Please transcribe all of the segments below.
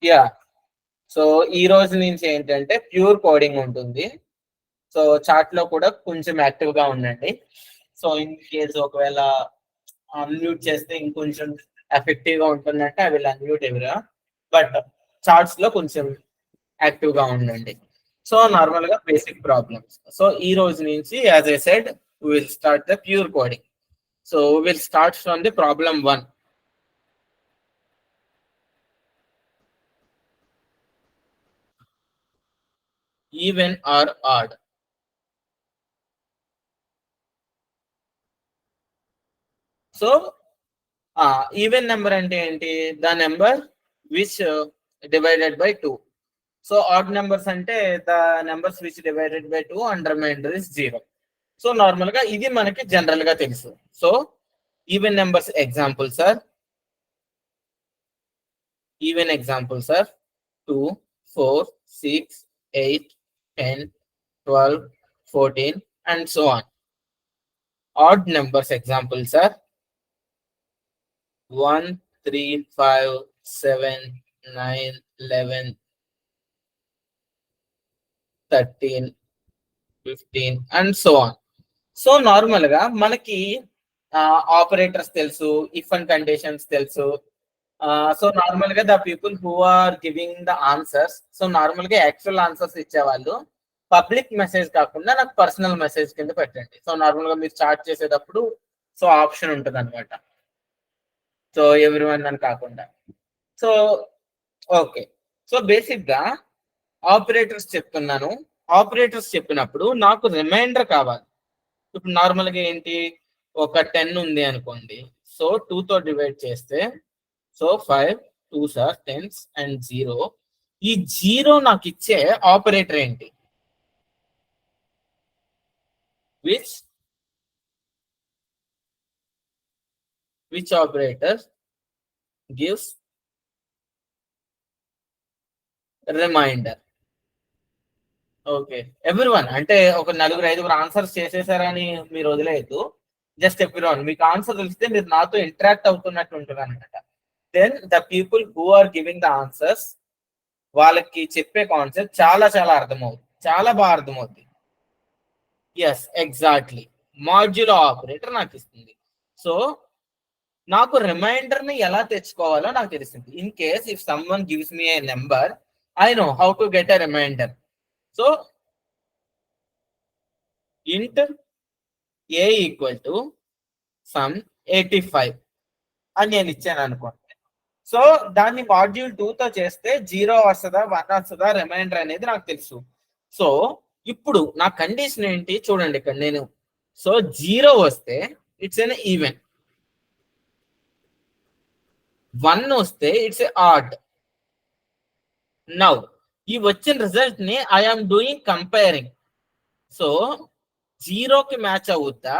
Yeah. So ఈ రోజు నుంచి ఏంటంటే ప్యూర్ కోడింగ్ ఉంటుంది. సో చాట్ లో కూడా కొంచెం యాక్టివ్ గా ఉండండి. సో ఇన్ కేస్ ఒకవేళ అన్మ్యూట్ చేస్తే ఇంకొంచెం ఎఫెక్టివ్ గా ఉంటుందంటే ఐ విల్ అన్మ్యూట్ ఎవరా, బట్ చార్ట్స్ లో కొంచెం యాక్టివ్ గా ఉండండి. సో నార్మల్ గా బేసిక్ ప్రాబ్లమ్స్. సో ఈ రోజు నుంచి as I said will start the pure coding. So will start from the problem 1. Even or odd. So even number అంటే ఏంటి? The number which divided by 2. So odd numbers అంటే the numbers which divided by 2 and remainder is 0. So normal గా ఇది మనకి general గా తెలుసు. So even numbers examples are even examples are 2, 4, 6, 8, 10, 12, 14 and so on. Odd numbers examples are 1, 3, 5, 7, 9, 11, 13, 15 and so on. So normal గా మనకి operators తెలుసు, if and conditions తెలుసు. So normal గా the people who are giving the answers, so normal గా actual answers ఇచ్చేవాళ్ళు public message కాకుండా నాకు personal message కింద పెట్టండి. సో నార్మల్ గా మీరు చాట్ చేసేటప్పుడు సో ఆప్షన్ ఉంటుంది అనమాట. సో ఎవ్రీ వన్ అని కాకుండా. So okay. సో బేసిక్ గా ఆపరేటర్స్ చెప్తున్నాను. ఆపరేటర్స్ చెప్పినప్పుడు నాకు రిమైండర్ కావాలి. ఇప్పుడు నార్మల్ గా ఏంటి, ఒక 10 ఉంది అనుకోండి. సో 2 తో డివైడ్ చేస్తే so 5 2s are 10s and 0. ఈ 0 నాకు ఇచ్చే ఆపరేటర్ ఏంటి? Which operator gives remainder? Okay everyone, అంటే ఒక 4-5 ఆన్సర్స్ చేసేసారని మీరు వదిలేయద్దు. జస్ట్ ఎవ్రీవన్, మీకు ఆన్సర్ తెలిస్తే మీరు నాతో ఇంటరాక్ట్ అవుతున్నట్టు ఉంటుంది అనమాట. Then the people who are giving the answers, వాళ్ళకి చెప్పే కాన్సెప్ట్ చాలా చాలా అర్థమవుతుంది, చాలా బాగా అర్థమవుతుంది. ఎస్ ఎగ్జాక్ట్లీ, మాడ్యులో ఆపరేటర్ నాకు ఇస్తుంది. సో నాకు రిమైండర్ ని ఎలా తెచ్చుకోవాలో నాకు తెలిసింది. In case if someone gives me a number, I know how to get a remainder. So int a equal to some 85 అని నేను ఇచ్చాను అనుకోండి. సో దాన్ని మాడ్యూల్ 2 తో చేస్తే 0 వస్తుందా 1 వస్తుందా రిమైండర్ అనేది నాకు తెలుసు. సో ఇప్పుడు నా కండిషన్ ఏంటి చూడండి ఇక్కడ నేను. సో 0 వస్తే ఇట్స్ ఎన్ ఈవెన్, 1 వస్తే ఇట్స్ ఆడ్. నౌ ఈ వచ్చిన రిజల్ట్ ని ఐఎమ్ డూయింగ్ కంపేరింగ్. సో 0కి మ్యాచ్ అవుద్దా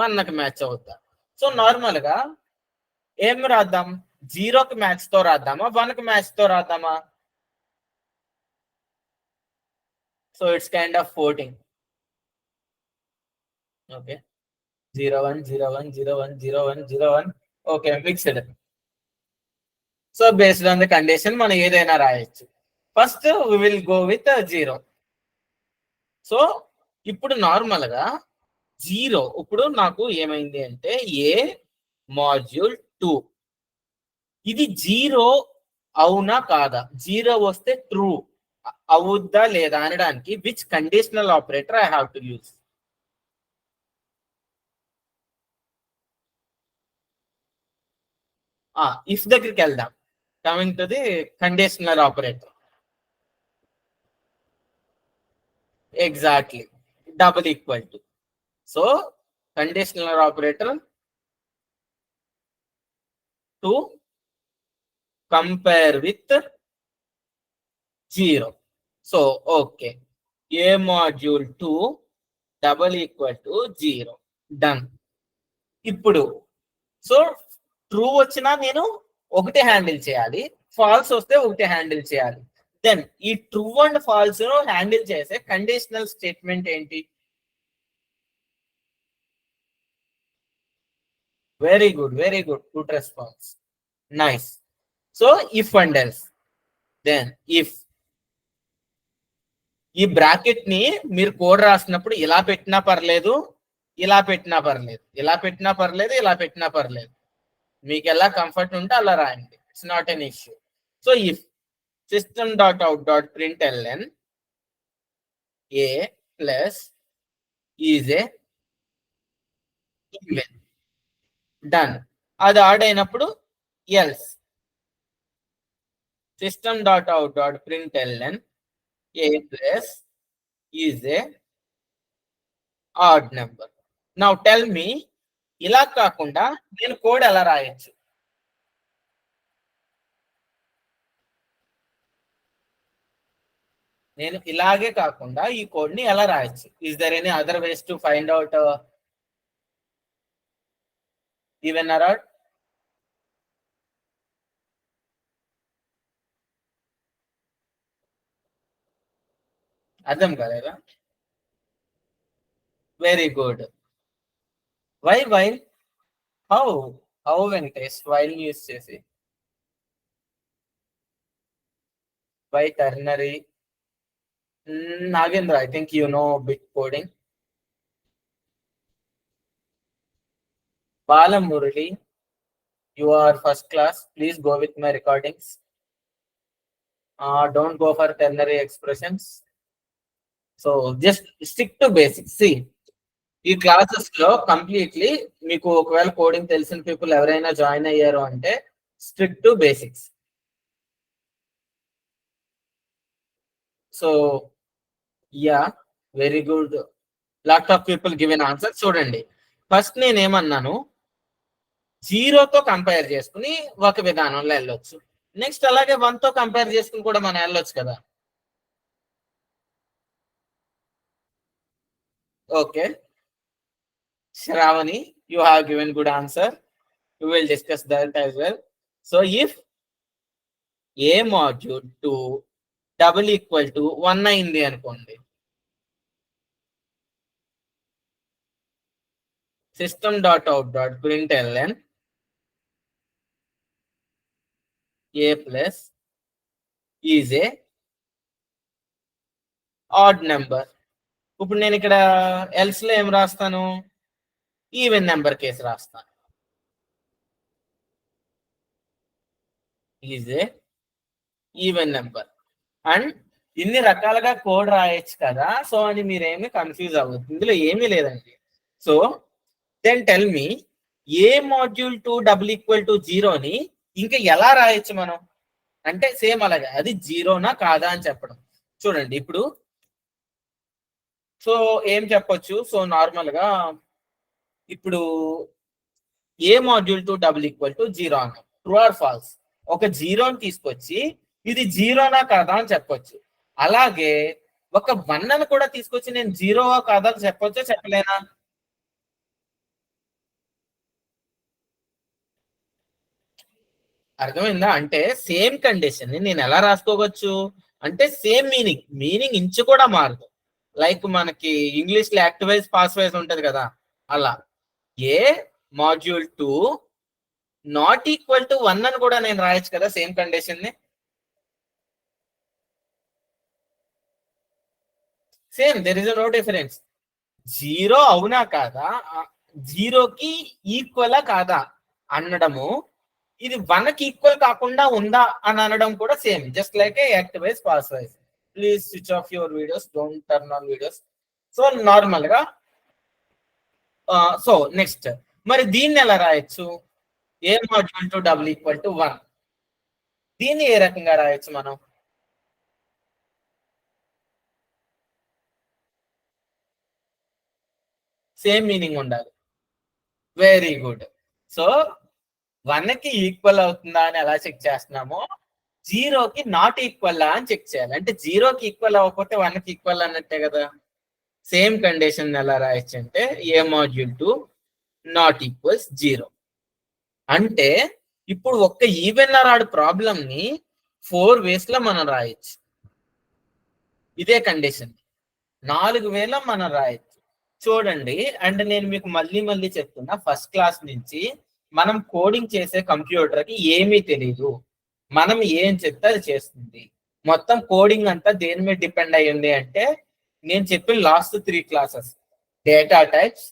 1కి మ్యాచ్ అవుద్దా? సో నార్మల్ గా ఏం రాద్దాం, 0కి మ్యాచ్ తో రాద్దామా 1కి మ్యాచ్ తో రాద్దామా? So it's kind of voting. Okay 01 01 01 01 01. Okay mixed. So based on the condition మనం ఏదైనా రాయొచ్చు. First we will go with 0. So ఇప్పుడు నార్మల్ గా 0 ఇప్పుడు నాకు ఏమైంది అంటే ఏ మాడ్యూల్ 2 ఇది 0 అవునా కాదా? 0 వస్తే ట్రూ అవుద్దా లేదా అనడానికి which conditional operator I have to use? If దగ్గరికి వెళ్దాం. Coming to the conditional operator. Exactly, double equal to. So conditional operator to compare with 0. So okay, A module 2 double equal to 0. Done. ఇప్పుడు so true వచ్చినా నేను ఒకటే handle చేయాలి, falls వస్తే ఒకటే handle చేయాలి. దెన్ ఈ ట్రూ అండ్ ఫాల్స్ హ్యాండిల్ చేసే కండిషనల్ స్టేట్మెంట్ ఏంటి? Very good, very good, good response, nice. So if and else, then if ఈ బ్రాకెట్ ని మీరు కోడ్ రాసినప్పుడు ఇలా పెట్టినా పర్లేదు, ఇలా పెట్టినా పర్లేదు, ఇలా పెట్టినా పర్లేదు, ఇలా పెట్టినా పర్లేదు, మీకు ఎలా కంఫర్ట్ ఉంటే అలా రాయండి. It's not an issue. So if system.out.println a plus is a even done, అది ఆడ్ అయినప్పుడు else system.out.println a plus is a odd number. Now tell me, ఇలా కాకుండా నేను కోడ్ ఎలా రాయొచ్చు? నేను ఇలాగే కాకుండా ఈ కోడ్ ని ఎలా రాయొచ్చు? Is there any other ways to find out even or odd? అర్థం కాలేదా? Very good. Why while? How Venkatesh while use చేసి? Why ternary? Nagendra, I think you know bit coding. Bala Murali, you are first class. Please go with my recordings. Don't go for ternary expressions. So just stick to basics. See, ఈ classes లో completely మీకు ఒకవేళ coding తెలిసిన people ఎవరైనా join అయ్యారు అంటే strict to basics. So yeah, very good. Lot of people given answer. చూడండి, first నేనేమన్నాను, జీరోతో కంపేర్ చేసుకుని ఒక విధానంలో వెళ్ళొచ్చు. నెక్స్ట్ అలాగే 1 తో కంపేర్ చేసుకుని కూడా మనం వెళ్ళొచ్చు కదా. Okay Shravani, you have given good answer. We will discuss that as well. So if a module 2 double equal to 1 అయింది అనుకోండి, system.out.println a plus is a odd number. ఇప్పుడు నేను ఇక్కడ ఎల్స్ లో ఏం రాస్తాను? ఈవెన్ నెంబర్ కేసు రాస్తాను. Is a even number. And ఇన్ని రకాలుగా కోడ్ రాయొచ్చు కదా, సో అని మీరేమి కన్ఫ్యూజ్ అవ్వద్దు, ఇందులో ఏమీ లేదండి. So then tell me, a module 2 double equal to 0ని ఇంకా ఎలా రాయొచ్చు మనం అంటే సేమ్ అలాగే, అది జీరోనా కాదా అని చెప్పడం. చూడండి ఇప్పుడు, సో ఏం చెప్పొచ్చు? సో నార్మల్ గా ఇప్పుడు ఏ మాడ్యూల్ 2 డబుల్ ఈక్వల్ టు 0 అన్నాం, ట్రూ ఆర్ ఫాల్స్? ఒక జీరోని తీసుకొచ్చి ఇది జీరోనా కాదా అని చెప్పొచ్చు. అలాగే ఒక 1 అని కూడా తీసుకొచ్చి నేను జీరోవా కాదా అని చెప్పొచ్చా చెప్పలేనా? అర్థమైందా? అంటే సేమ్ కండిషన్ ని నేను ఎలా రాసుకోవచ్చు అంటే సేమ్ మీనింగ్ ఇంచు కూడా మారదు. లైక్ మనకి ఇంగ్లీష్ లో యాక్ట్ వైజ్ పాస్ వైజ్ ఉంటది కదా, అలా a module 2 not equal to 1 అని కూడా నేను రాయొచ్చు కదా సేమ్ కండిషన్ ని. Same, there is no difference. Zero అవునా కాదా, జీరోకి ఈక్వలా కాదా అనడము, ఇది 1కి ఈక్వల్ కాకుండా ఉందా అని అనడం కూడా same, just like A act wise pass wise. Please switch off your videos, don't turn on videos. So normal గా సో నెక్స్ట్ మరి దీన్ని ఎలా రాయొచ్చు? ఏ మాడ్యూల్ 2 డబుల్ ఈక్వల్ టు 1, దీన్ని ఏ రకంగా రాయొచ్చు మనం? సేమ్ మీనింగ్ ఉండాలి. Very good. సో 1కి ఈక్వల్ అవుతుందా అని ఎలా చెక్ చేస్తున్నామో, 0కి నాట్ ఈక్వల్ అని చెక్ చేయాలి. అంటే 0కి ఈక్వల్ అవ్వకపోతే 1కి ఈక్వల్ అన్నట్టే కదా. సేమ్ కండిషన్ ఎలా రాయొచ్చు అంటే ఏ మాడ్యూల్ 2 నాట్ ఈక్వల్స్ 0. అంటే ఇప్పుడు ఒక్క ఈవెన్ ఆర్ ఆడ్ ప్రాబ్లం ని 4 వేస్ లో మనం రాయొచ్చు. ఇదే కండిషన్ 4 వేల మనం రాయొచ్చు. చూడండి, అండ్ నేను మీకు మళ్ళీ చెప్తున్నా, ఫస్ట్ క్లాస్ నుంచి మనం కోడింగ్ చేసే కంప్యూటర్ కి ఏమీ తెలియదు, మనం ఏం చెప్తే అది చేస్తుంది. మొత్తం కోడింగ్ అంతా దేని మీద డిపెండ్ అయ్యింది అంటే నేను చెప్పిన last 3 classes: data types,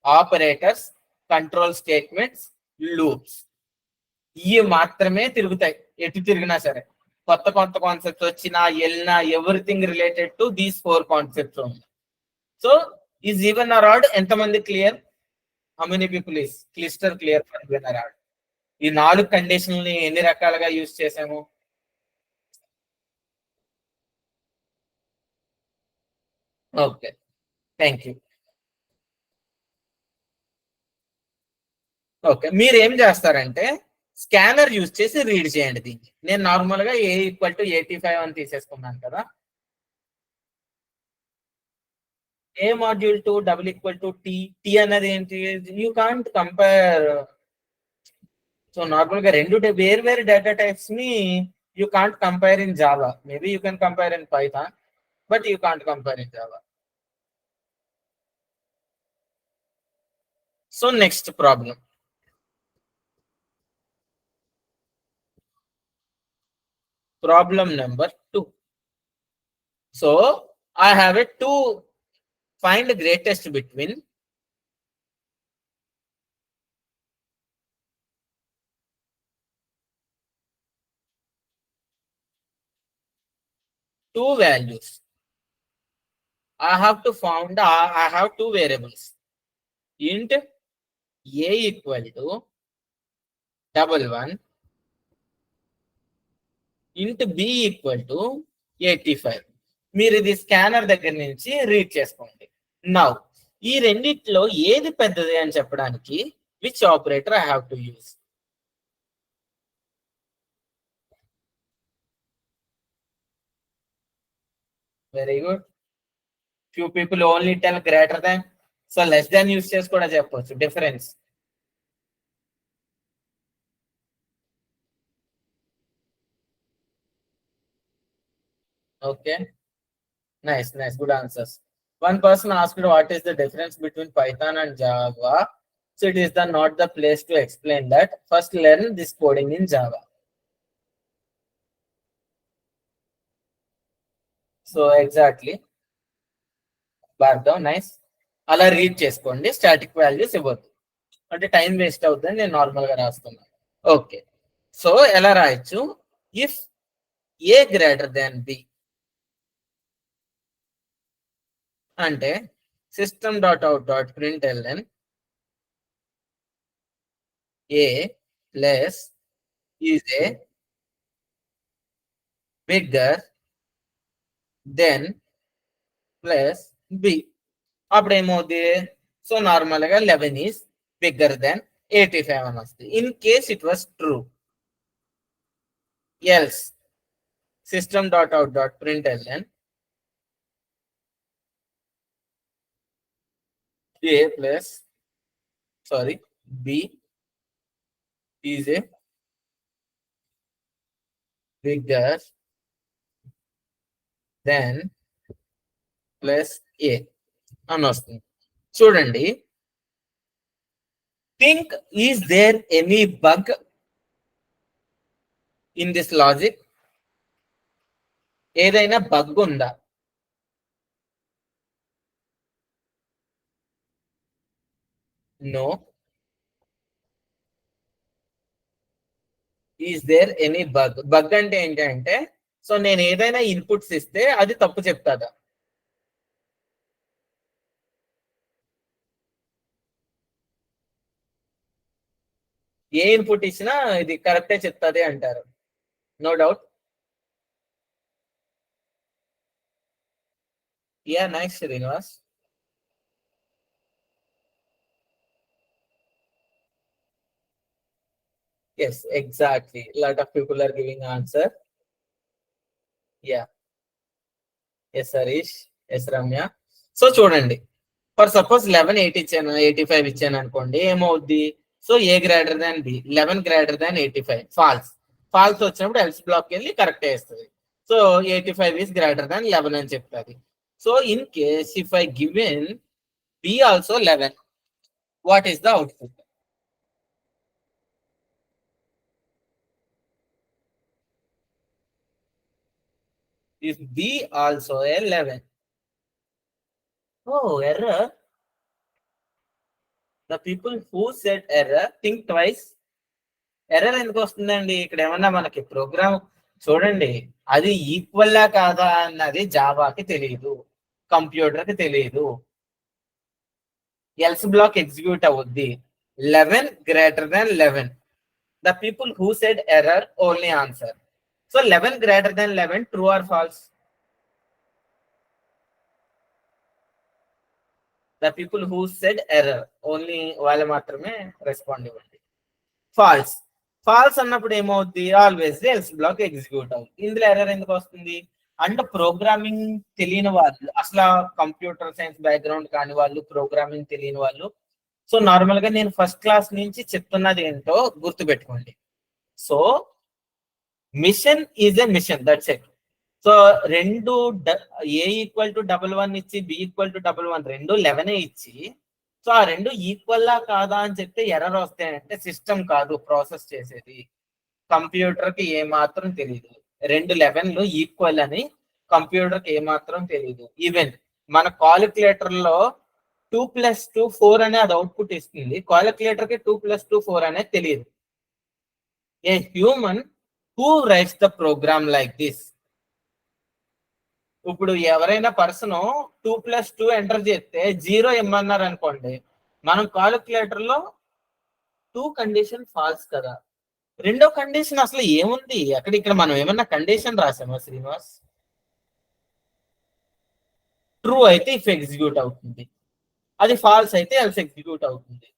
operators, control statements, loops. ఇవి మాత్రమే తిరుగుతాయి ఎటు తిరిగినా సరే. కొత్త కొత్త కాన్సెప్ట్స్ వచ్చినా వెళ్ళినా everything related to these 4 concepts ఉంది. So is even or odd ఎంతమంది clear? How many people is clear for even or odd? ఈ 4 కండిషన్లని ఎన్ని రకాలుగా యూజ్ చేసాము? Okay, thank you. ఓకే, మీరు ఏం చేస్తారంటే స్కానర్ యూజ్ చేసి రీడ్ చేయండి దీన్ని. నేను నార్మల్ గా A=85 అని తీసేసుకున్నాను కదా. ఏ మాడ్యూల్ టు టీ అనేది ఏంటి? You can't compare. So normal గా రెండు వేరు వేరు డేటా టైప్స్ ని you can't compare in Java. Maybe you can compare in Python, but you can't compare in Java. So next problem. Problem number 2. So I have it to find the greatest between two values. I have to find, I have two variables. Int a equal to 11, int b equal to 85. మీరు ఇది scanner దగ్గర నుంచి read చేసుకోండి. Now ఈ రెండిట్లో ఏది పెద్దది అని చెప్పడానికి which operator I have to use? Very good. Few people only tell greater than. So less than use చేసి కూడా చెప్పవచ్చు difference. Okay, nice, good answers. One person asked what is the difference between Python and Java. So it is not the place to explain that. First learn this coding in Java. So exactly. Bardhav, nice. అలా read చేసుకోండి. Static values ఇవ్వద్దు, అంటే time waste అవుతుంది. నేను normal గా రాస్తున్నాను. Okay, so ఎలా రాయొచ్చు? If a greater than b అంటే system.out.println a plus is a bigger than plus b. అప్పుడు ఏమవుతుంది? సో నార్మల్ గా 11 ఈస్ బిగ్గర్ దాన్ 85 అని వస్తుంది. In case it was true, else system.out.println a plus b is a bigger than plus a అని వస్తుంది. చూడండి, think is there any bug in this logic? ఏదైనా bug ఉందా? No. Is there any bug? Bug అంటే ఏంటంటే, so నేను ఏదైనా inputs ఇస్తే అది తప్పు చెప్తాదా? ఏ ఇన్పుట్ ఇచ్చినా ఇది కరెక్టే చెప్తాది అంటారు. No doubt. Yeah, nice Srinivas. Yes, exactly. Lot of people are giving answer. Yeah. Yes, Harish. Yes, Ramya. So చూడండి, ఫర్ సపోజ్ 11 8 ఇచ్చాను, 85 ఇచ్చాను అనుకోండి, ఏమవుద్ది? So a greater than b, 11 greater than 85. False. False వచ్చినప్పుడు ఎల్స్ బ్లాక్ వెళ్ళి correct వేస్తుంది. So 85 is greater than 11 అని చెప్తుంది. So in case if I given b also 11, what is the output? if b also a 11. Oh, error. The people who said error think twice. Error ఎందుకు వస్తుందండి? ఇక్కడ ఏమన్నా మనకి programme చూడండి, అది ఈక్వల్లా కాదా అన్నది జావాకి తెలియదు, కంప్యూటర్కి తెలియదు. ఎల్స్ బ్లాక్ ఎగ్జిక్యూట్ అవుద్ది 11 greater than 11. The people who said error only answer. So 11 greater than 11, true or false? The people who said error only వాళ్ళు మాత్రమే రెస్పాండ్ ఇవ్వండి. ఫాల్స్. ఫాల్స్ అన్నప్పుడు ఏమవుద్ది? ఆల్వేస్ ఎల్స్ బ్లాక్ ఎగ్జిక్యూట్ అవుతుంది. ఇందులో error ఎందుకు వస్తుంది అంటే ప్రోగ్రామింగ్ తెలియని వాళ్ళు, అసలు కంప్యూటర్ సైన్స్ బ్యాక్గ్రౌండ్ కాని వాళ్ళు, ప్రోగ్రామింగ్ తెలియని వాళ్ళు. సో నార్మల్ గా నేను ఫస్ట్ క్లాస్ నుంచి చెప్తున్నది ఏంటో గుర్తుపెట్టుకోండి. So machine is a machine, that's it. So రెండు ఏ ఈక్వల్ టు 11 ఇచ్చి బి ఈక్వల్ టు 11 రెండు 11 ఇచ్చి, సో ఆ రెండు ఈక్వల్లా కాదా అని చెప్తే ఎర్రర్ వస్తాయంటే సిస్టమ్ కాదు ప్రాసెస్ చేసేది, కంప్యూటర్ కి ఏమాత్రం తెలియదు. రెండు 11లు ఈక్వల్ అని కంప్యూటర్ కి ఏమాత్రం తెలియదు. ఈవెన్ మన కాలిక్యులేటర్ లో 2 + 2 4 అనే అది అవుట్పుట్ ఇస్తుంది, కాలిక్యులేటర్ కి 2 + 2 4 అనేది తెలియదు. A human who writes the program like this. ఇప్పుడు ఎవరైనా పర్సన్ 2 + 2 ఎంటర్ చేస్తే 0 ఇమ్మన్నారు అనుకోండి, మనం కాలిక్యులేటర్ లో 2 కండిషన్ ఫాల్స్ కదా, రెండో కండిషన్ అసలు ఏముంది అక్కడ? ఇక్కడ మనం ఏమన్నా కండిషన్ రాసామా శ్రీనివాస్? ట్రూ అయితే ఇఫ్ ఎగ్జిక్యూట్ అవుతుంది, అది ఫాల్స్ అయితే ఎల్స్ ఎగ్జిక్యూట్ అవుతుంది.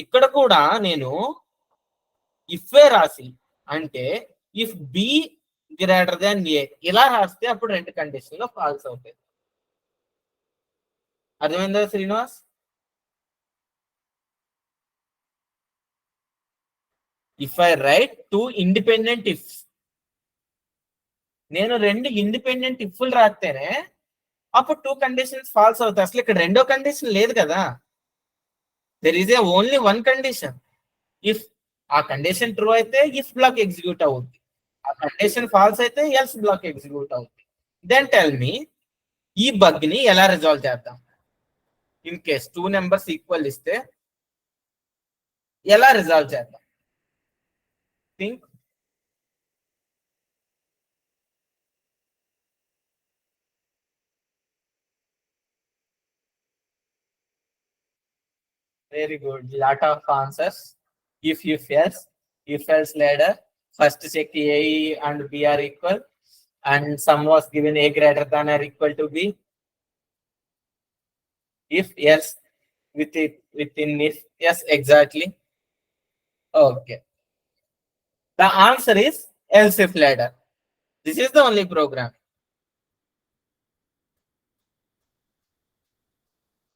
ఇక్కడ కూడా నేను ఇఫ్ రాసి అంటే ఇఫ్ బి గ్రేటర్ దాన్ ఏ ఇలా రాస్తే అప్పుడు రెండు కండిషన్ లో ఫాల్స్ అవుతాయి. అర్థమైందా Srinivas? If I right 2 independent ifs, నేను రెండు ఇండిపెండెంట్ ఇఫ్లు రాస్తేనే అప్పుడు 2 కండిషన్స్ ఫాల్స్ అవుతాయి. అసలు ఇక్కడ రెండో కండిషన్ లేదు కదా, there is a only 1 condition. If ఆ కండిషన్ ట్రూ అయితే ఇఫ్ బ్లాక్ ఎగ్జిక్యూట్ అవుతుంది, ఆ కండిషన్ ఫాల్స్ అయితే ఎల్స్ బ్లాక్ ఎగ్జిక్యూట్ అవుతుంది. దెన్ టెల్ మీ ఈ బగ్ ని ఎలా రిజాల్వ్ చేద్దాం? ఇన్ కేస్ 2 నెంబర్స్ ఈక్వల్ ఇస్తే ఎలా రిజాల్వ్ చేద్దాం? Think. Very good. Lot of answers. If else ladder. First check A and B are equal, and sum was given A greater than or equal to B. If yes, within if yes, exactly. Okay. The answer is else if ladder. This is the only program.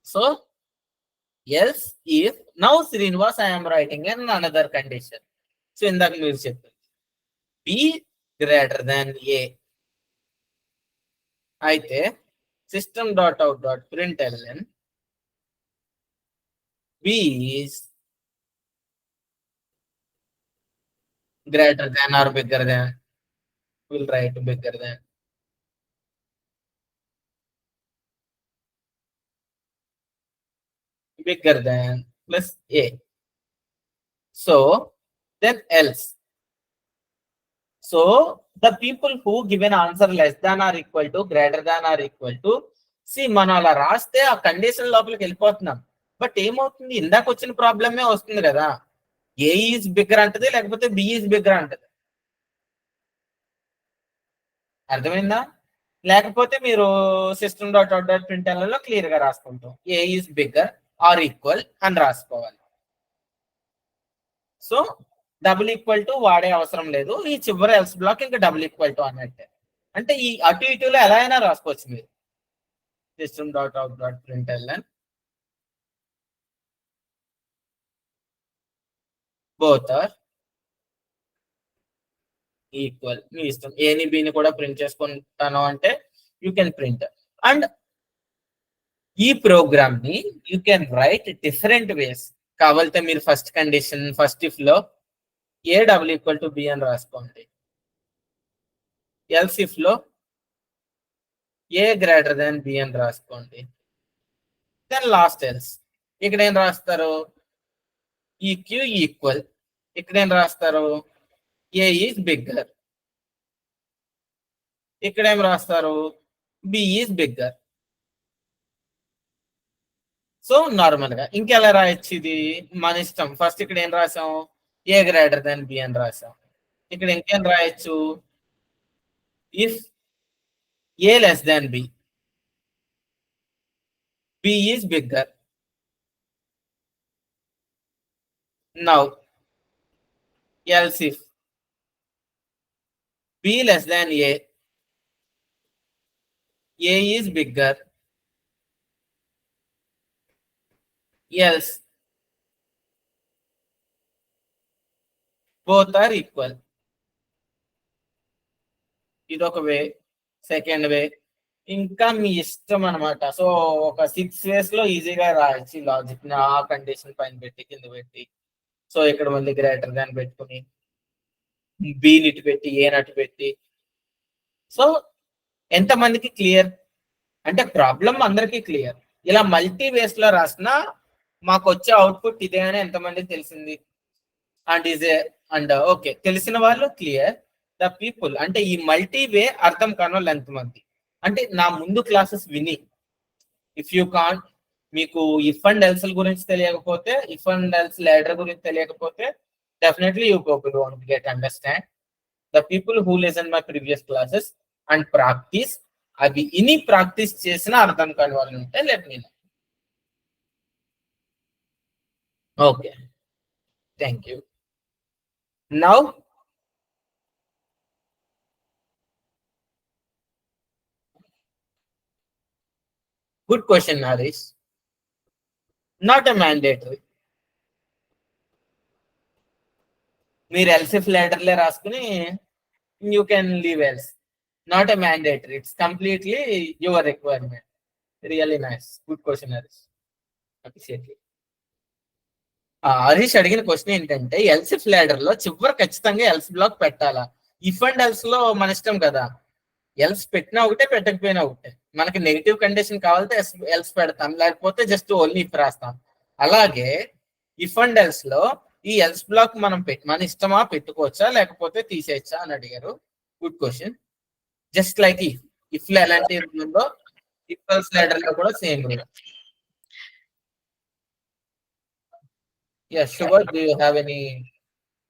So else if, now Srinivas I am writing in another condition. So in that music, B greater than A. అయితే system.out.println B is greater than or bigger than, we'll write bigger than, plus A. So then else. So the people who give an answer less than or equal to, greater than or equal to, see మనం అలా రాస్తే ఆ condition లోపలికి వెళ్ళిపోతున్నాం. But ఏమవుతుంది, ఇందాక వచ్చిన ప్రాబ్లమే వస్తుంది కదా, ఏ ఈజ్ బిగ్గర్ అంటది లేకపోతే బి ఈజ్ బిగ్గర్ అంటది. అర్థమైందా? లేకపోతే మీరు system.out.println లో క్లియర్ గా రాసుకుంటాం ఏ ఈజ్ బిగ్గర్ ఆర్ ఈక్వల్ అని రాసుకోవాలి. సో డబుల్ ఈక్వల్ టు వాడే అవసరం లేదు, ఈ చివరి ఎల్స్ బ్లాక్ ఇంకా డబుల్ ఈక్వల్ టు అన్నట్టే. అంటే ఈ అటు ఇటులో ఎలా అయినా రాసుకోవచ్చు మీరు. system.out.println both are equal. మీ ఇష్టం, ఏని బిని కూడా ప్రింట్ చేసుకుంటాను అంటే యూ కెన్ ప్రింట్. అండ్ ఈ ప్రోగ్రామ్ ని you can write different ways. కావాలంటే మీరు ఫస్ట్ కండిషన్ ఫస్ట్ ఇఫ్ లో ఏ డబుల్ ఈక్వల్ టు బి అని రాసుకోండి, ఎల్స్ ఇఫ్ లో ఏ గ్రేటర్ దాన్ బి అని రాసుకోండి. Then last else. ఇక్కడ ఏం రాస్తారు? ఈ క్యూ ఈక్వల్. ఇక్కడ ఏం రాస్తారు? A is bigger. ఇక్కడ ఏం రాస్తారు? B is bigger. So normal గా ఇంకెలా రాయొచ్చు ఇది మన ఇష్టం. ఫస్ట్ ఇక్కడ ఏం రాసాం? ఏ గ్రేటర్ దాన్ బి అని రాసాం. ఇక్కడ ఇంకేం రాయొచ్చు? If a less than b, b is bigger. Now else if b less than a is bigger, else both are equal. ఇది ఒక వే. సెకండ్ వే ఇంకా మీ ఇష్టం అనమాట. సో ఒక 6 ways లో ఈజీగా రాయొచ్చు లాజిక్ ని ఆ కండిషన్ పైన పెట్టి కింద పెట్టి. సో ఇక్కడ మళ్ళీ గ్రేటర్ దాన్ పెట్టుకుని బి నిటి పెట్టి ఏ నటు పెట్టి. సో ఎంతమందికి క్లియర్ అంటే ప్రాబ్లం అందరికీ క్లియర్. ఇలా మల్టీ వేస్ లో రాసినా మాకు వచ్చే అవుట్పుట్ ఇదే అని ఎంతమందికి తెలిసింది? అండ్ ఈజే అండ్ ఓకే, తెలిసిన వాళ్ళు క్లియర్. ద పీపుల్ అంటే ఈ మల్టీ వే అర్థం కాని వాళ్ళు ఎంతమంది? అంటే నా ముందు క్లాసెస్ విని ఇఫ్ యూ కాంట్, మీకు ఇఫ్ అండ్ ఎల్స్ గురించి తెలియకపోతే, ఇఫ్ అండ్ ఎల్స్ లాడర్ గురించి తెలియకపోతే definitely you people won't get understand. The people who listen my previous classes and practice, అవి ఇని ప్రాక్టీస్ చేసిన అర్థం కాని వాళ్ళు ఉంటే let me know. Okay, thank you. Now good question, Harish. Not a mandatory. మీరు ఎల్సిఫ్ లెటర్లే రాసుకుని you can leave else. Not a mandatory, it's completely your requirement. Really nice, good question Harish. Appreciate. Harish అడిగిన question ఏంటంటే elif letter లో చివరి ఖచ్చితంగా else black పెట్టాలా? If and else లో మన ఇష్టం కదా, ఎల్స్ పెట్టినా ఒకటే పెట్టకపోయినా ఒకటే. మనకి నెగిటివ్ కండిషన్ కావాలంటే ఎల్స్ పెడతాం, లేకపోతే జస్ట్ ఓన్లీ ఇఫ్ రాస్తాం. అలాగే ఇఫ్ అండ్ ఎల్స్ లో ఈ ఎల్స్ బ్లాక్ మనం మన ఇష్టమా పెట్టుకోవచ్చా లేకపోతే తీసేయచ్చా అని అడిగారు. Good question. Just like if లో ఎలాంటి ఉందో ఇఫ్ ఎల్స్ లెటర్ లో కూడా same rule. yes, Shubha, do you have any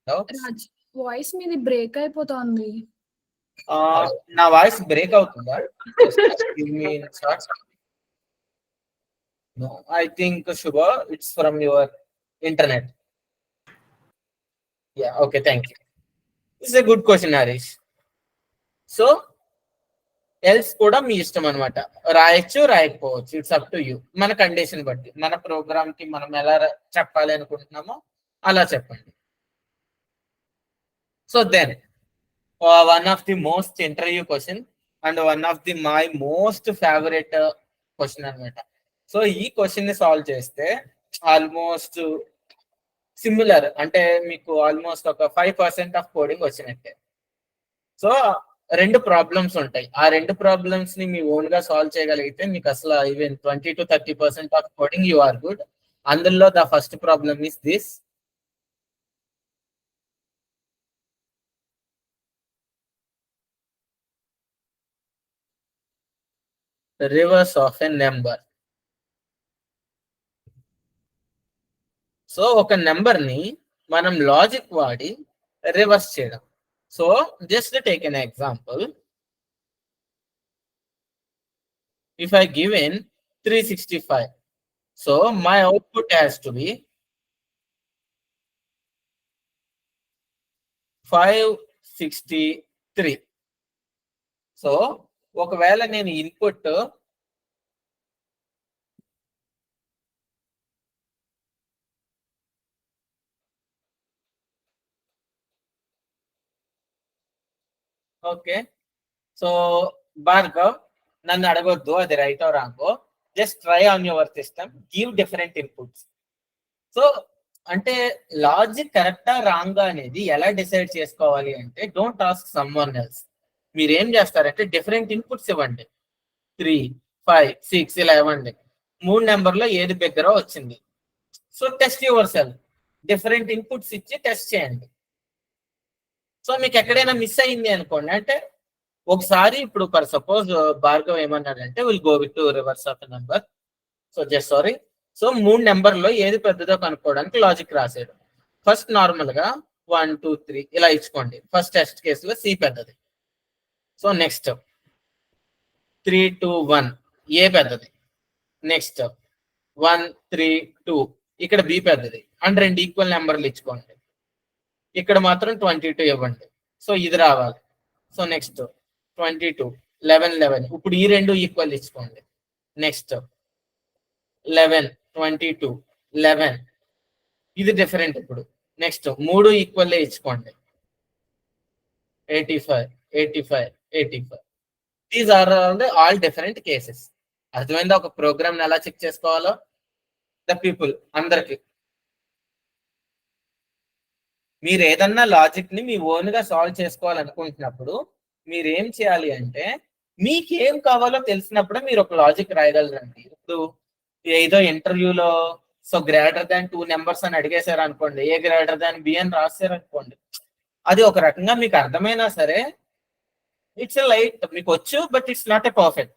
doubts? Voice మీది బ్రేక్ అయిపోతుంది. నా వాయిస్ బ్రేక్ అవుతుందా? No, I think Shubha, it's from your internet. Yeah, okay, thank you. This is a good question, Harish. So else కూడా మీ ఇష్టం అనమాట, రాయొచ్చు రాయకపోవచ్చు, it's up to you. మన condition బట్టి, మన ప్రోగ్రామ్ కి మనం ఎలా చెప్పాలి అనుకుంటున్నామో అలా చెప్పండి. So then one of the most interview question and one of the my most favorite question అనమాట. సో ఈ క్వశ్చన్ ని సాల్వ్ చేస్తే ఆల్మోస్ట్ సిమిలర్, అంటే మీకు ఆల్మోస్ట్ ఒక 5% ఆఫ్ కోడింగ్ వచ్చినట్టే. సో 2 ప్రాబ్లమ్స్ ఉంటాయి. ఆ 2 ప్రాబ్లమ్స్ ని మీ ఓన్ గా సాల్వ్ చేయగలిగితే మీకు అసలు ఈవెన్ 20 to 30% of coding you are good. అందులో the first problem is this. Reverse of a number. So ఒక నెంబర్ ని మనం లాజిక్ వాడి రివర్స్ చేయడం. So just take an example. If I given 365, so my output has to be 563. So ఒకవేళ నేను input okay, so Bhargav నన్ను అడగొద్దు అది right or wrong, just try on your system, give different inputs. So అంటే logic కరెక్టా రాంగా అనేది ఎలా decide చేసుకోవాలి అంటే don't ask some one else. మీరు ఏం చేస్తారంటే డిఫరెంట్ ఇన్పుట్స్ ఇవ్వండి. 3, 5, 6 ఇలా ఇవ్వండి. 3 నెంబర్లో ఏది బిగ్గరో వచ్చింది. So test your self, different inputs ఇచ్చి టెస్ట్ చేయండి. సో మీకు ఎక్కడైనా మిస్ అయింది అనుకోండి, అంటే ఒకసారి ఇప్పుడు ఫర్ సపోజ్ భార్గవ్ ఏమన్నాడంటే will go with reverse of number. So just sorry. So 3 నెంబర్లో ఏది పెద్దదో కనుక్కోవడానికి లాజిక్ రాశాడు. ఫస్ట్ నార్మల్ గా 1, 2, 3 ఇలా ఇచ్చుకోండి. ఫస్ట్ టెస్ట్ కేసులో సి పెద్దది. సో నెక్స్ట్ 3, 2, 1 ఏ పెద్దది. నెక్స్ట్ 1, 3, 2 ఇక్కడ బి పెద్దది. అండ్ 2 ఈక్వల్ నెంబర్లు ఇచ్చుకోండి. ఇక్కడ మాత్రం 22 ఇవ్వండి. సో ఇది రావాలి. సో నెక్స్ట్ 22, 11, 11 ఇప్పుడు ఈ 2 ఈక్వల్ ఇచ్చుకోండి. నెక్స్ట్ 11, 22, 11 ఇది డిఫరెంట్. ఇప్పుడు నెక్స్ట్ 3 ఈక్వల్ ఇచ్చుకోండి. 85, 85, 85 these are all different cases. అర్థమైందా ఒక ప్రోగ్రామ్ ఎలా చెక్ చేసుకోవాలో ద పీపుల్ అందరికి. మీరు ఏదన్నా లాజిక్ ని మీ ఓన్ గా సాల్వ్ చేసుకోవాలనుకుంటున్నప్పుడు మీరు ఏం చేయాలి అంటే మీకేం కావాలో తెలిసినప్పుడే మీరు ఒక లాజిక్ రాయగలరండి. ఇప్పుడు ఏదో ఇంటర్వ్యూలో సో గ్రేటర్ దాన్ 2 నెంబర్స్ అని అడిగేశారు అనుకోండి, ఏ గ్రేటర్ దాన్ బి అని రాశారు అనుకోండి, అది ఒక రకంగా మీకు అర్థమైనా సరే ఇట్స్ లైట్ మీకు వచ్చు, but it's not a perfect.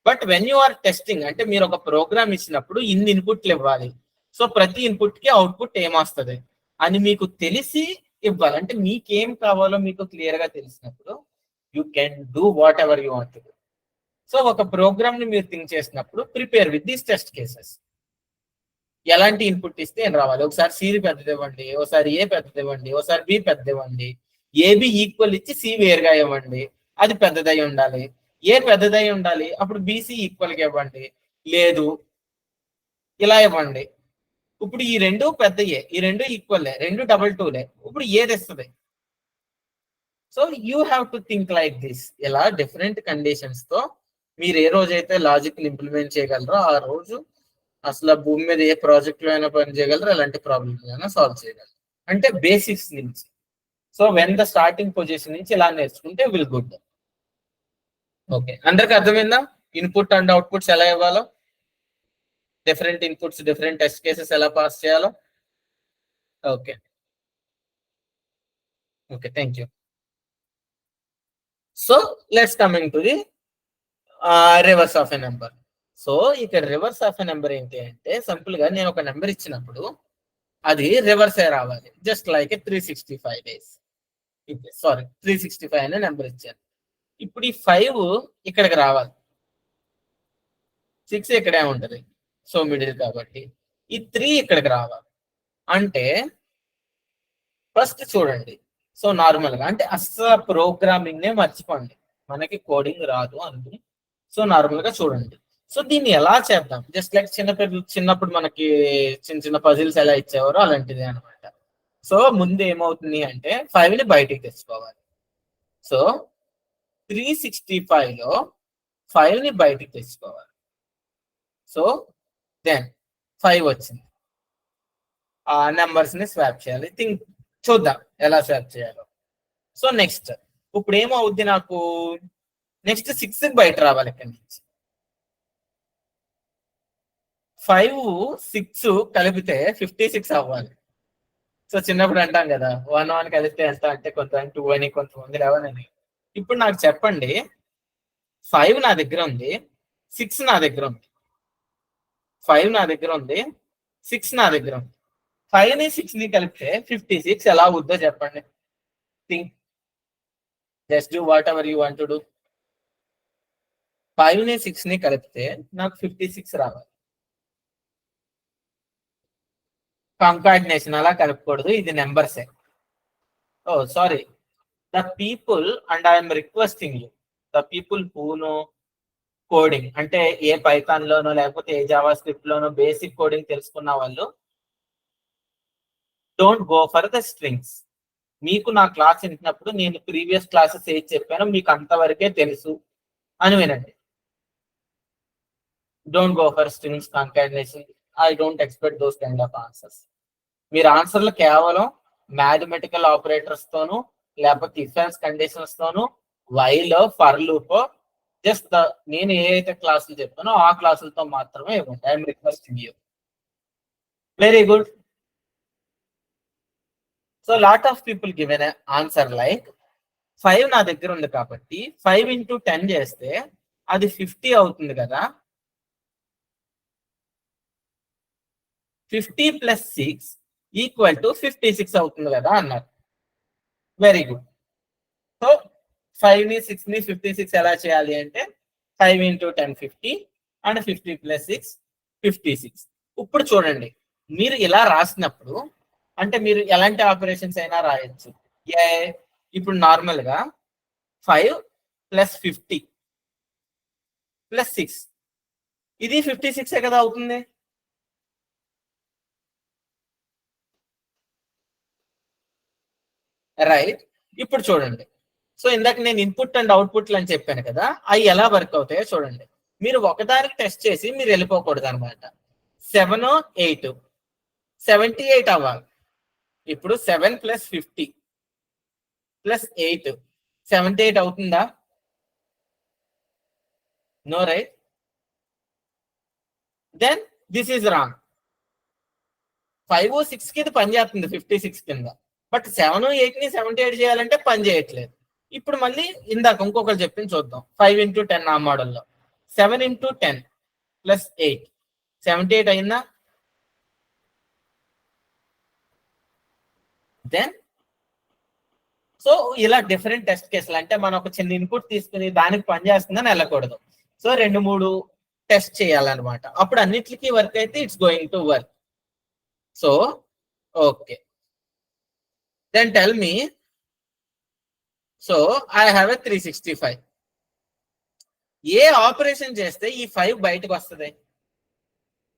But when you are testing అంటే మీరు ఒక ప్రోగ్రామ్ ఇచ్చినప్పుడు ఇన్ని ఇన్పుట్లు ఇవ్వాలి, సో ప్రతి ఇన్పుట్ కి అవుట్పుట్ ఏమొస్తుంది అని మీకు తెలిసి ఇవ్వాలి. అంటే మీకేం కావాలో మీకు క్లియర్ గా తెలిసినప్పుడు you can do whatever you want. So ఒక ప్రోగ్రామ్ ని మీరు థింక్ చేసినప్పుడు prepare with these test cases. ఎలాంటి ఇన్పుట్ ఇస్తే ఏం రావాలి, ఒకసారి సి పెద్దది ఇవ్వండి, ఒకసారి ఏ పెద్దది ఇవ్వండి, ఒకసారి బి పెద్దది ఇవ్వండి, ఏబి ఈక్వల్ ఇచ్చి సి వేరుగా ఇవ్వండి, అది పెద్దదై ఉండాలి. ఏ పెద్దదై ఉండాలి, అప్పుడు బీసీ ఈక్వల్ గా ఇవ్వండి, లేదు ఇలా ఇవ్వండి. ఇప్పుడు ఈ 2 పెద్దయే, ఈ 2 ఈక్వల్, 2 డబల్ 2లే, ఇప్పుడు ఏది ఇస్తుంది. So you have to think like this. ఇలా డిఫరెంట్ కండిషన్స్ తో మీరు ఏ రోజైతే లాజిక్ ఇంప్లిమెంట్ చేయగలరో ఆ రోజు అసలు భూమి మీద ఏ ప్రాజెక్ట్ లో అయినా పని చేయగలరు, ఎలాంటి ప్రాబ్లమ్స్ అయినా సాల్వ్ చేయగలరు. అంటే బేసిక్స్ నుంచి. So when the starting position నుంచి ఇలా నేర్చుకుంటే విల్ గుడ్. ఓకే, అందరికి అర్థమైందా ఇన్పుట్ అండ్ అవుట్పుట్స్ ఎలా ఇవ్వాలో, different inputs different test cases ఎలా పాస్ చేయాలో. Okay okay, thank you. So let's coming to the reverse of a number. So ఇక్కడ రివర్స్ ఆఫ్ ఎ నెంబర్ ఏంటి అంటే సింపుల్ గా నేను ఒక నెంబర్ ఇచ్చినప్పుడు అది రివర్స్ అయ్యి రావాలి. Just like 365 days. సారీ 365 అనే నెంబర్ ఇచ్చాను. ఇప్పుడు ఈ 5 ఇక్కడికి రావాలి, 6 ఇక్కడే ఉంటది, సో మిడిల్ కాబట్టి ఈ 3 ఇక్కడికి రావాలి. అంటే ఫస్ట్ చూడండి, సో నార్మల్ గా అంటే అస్సలు ప్రోగ్రామింగ్ నే మర్చిపోండి, మనకి కోడింగ్ రాదు అనుకుని. సో నార్మల్ గా చూడండి. సో దీన్ని ఎలా చేద్దాం, జస్ట్ లైక్ చిన్నప్పుడు మనకి చిన్న చిన్న పజిల్స్ ఎలా ఇచ్చేవారో అలాంటిది అనమాట. సో ముందు ఏమవుతుంది అంటే 5 ని బయటికి తెచ్చుకోవాలి. సో 365లో 5 ని బయటికి తెచ్చుకోవాలి. సో దెన్ 5 వచ్చింది, ఆ నెంబర్స్ ని స్వాప్ చేయాలి. చూద్దాం ఎలా స్వాప్ చేయాలో. సో నెక్స్ట్ ఇప్పుడు ఏమవుద్ది, నాకు నెక్స్ట్ 6 బయట రావాలి ఇక్కడి నుంచి. 5, 6 కలిపితే 56 అవ్వాలి. సో చిన్నప్పుడు అంటాం కదా 1, 1 కలిపితే ఎంత అంటే కొంతమంది 2 అని, కొంతమంది 11 అని. ఇప్పుడు నాకు చెప్పండి, 5 నా దగ్గర ఉంది, 6 నా దగ్గర ఉంది, 5 నా దగ్గర ఉంది, 6 నా దగ్గర ఉంది. 5 ని 6 ని కలిపితే 56 ఎలా అవుద్దో చెప్పండి. Think, just do whatever you want to do. 5 ని 6 ని కలిపితే నాకు 56 రావాలి. కంకాటినేషన్ అలా కలపకూడదు, ఇది నెంబర్సే. Oh sorry, the people and I'm requesting you, the people who know coding, అంటే ఏ పైథాన్ లోనో లేకపోతే ఏ జావా స్క్రిప్ట్ లోనో బేసిక్ కోడింగ్ తెలుసుకున్న వాళ్ళు, don't go for the strings. మీకు నా క్లాస్ వింటున్నప్పుడు నేను ప్రీవియస్ క్లాసెస్ ఏది చెప్పానో మీకు అంతవరకే తెలుసు అని వినండి. Don't go for strings, concatenation. I don't expect those kind of answers. మీరు ఆన్సర్లు కేవలం మ్యాథమెటికల్ ఆపరేటర్స్ తోను లేకపోతే ఇఫ్ ఎల్స్ కండిషన్స్ తోను వైల్, ఫర్ లూప్ జస్ట్ నేను ఏ అయితే క్లాసులు చెప్తానో ఆ క్లాసులతో మాత్రమే ఇవ్వండి. I'm requesting you. Very good. So lot of people given answer like 5 నా దగ్గర ఉంది కాబట్టి 5 into 10 చేస్తే అది 50 అవుతుంది కదా. 50 + 6 = 56 అవుతుంది కదా అన్నారు. Very good. సో 5ని 6ని 56 ఎలా చేయాలి అంటే 5 into 10 50 అండ్ 50 + 6 56. ఇప్పుడు చూడండి, మీరు ఇలా రాసినప్పుడు అంటే మీరు ఎలాంటి ఆపరేషన్స్ అయినా రాయొచ్చు. ఇప్పుడు నార్మల్ గా 5 + 50 + 6 ఇది 56 కదా అవుతుంది. రైట్. ఇప్పుడు చూడండి, సో ఇందాక నేను ఇన్పుట్ అండ్ అవుట్పుట్లు అని చెప్పాను కదా, అవి ఎలా వర్క్ అవుతాయో చూడండి. మీరు ఒకదానికి టెస్ట్ చేసి మీరు వెళ్ళిపోకూడదు అనమాట. 7 8 78 అవ్వాలి. ఇప్పుడు 7 + 50 + 8 78 అవుతుందా? No, right. Then this is wrong. 5 6 కి ఇది పని చేస్తుంది 56 కింద, బట్ 7 8 ని 78 చేయాలంటే పని చేయట్లేదు. ఇప్పుడు మళ్ళీ ఇందాక ఇంకొకరు చెప్పింది చూద్దాం. 5 into 10 ఆ మోడల్లో 7 into 10 + 8 78 అయిందా? దెన్ సో ఇలా డిఫరెంట్ టెస్ట్ కేసులు అంటే మనం ఒక చిన్న ఇన్పుట్ తీసుకుని దానికి పని చేస్తుందని వెళ్ళకూడదు. సో 2-3 టెస్ట్ చేయాలన్నమాట. అప్పుడు అన్నిటికీ వర్క్ అయితే it's going to work. So okay, then tell me. So I have a 365. ఏ ఆపరేషన్ చేస్తే ఈ 5 బయటకు వస్తుంది?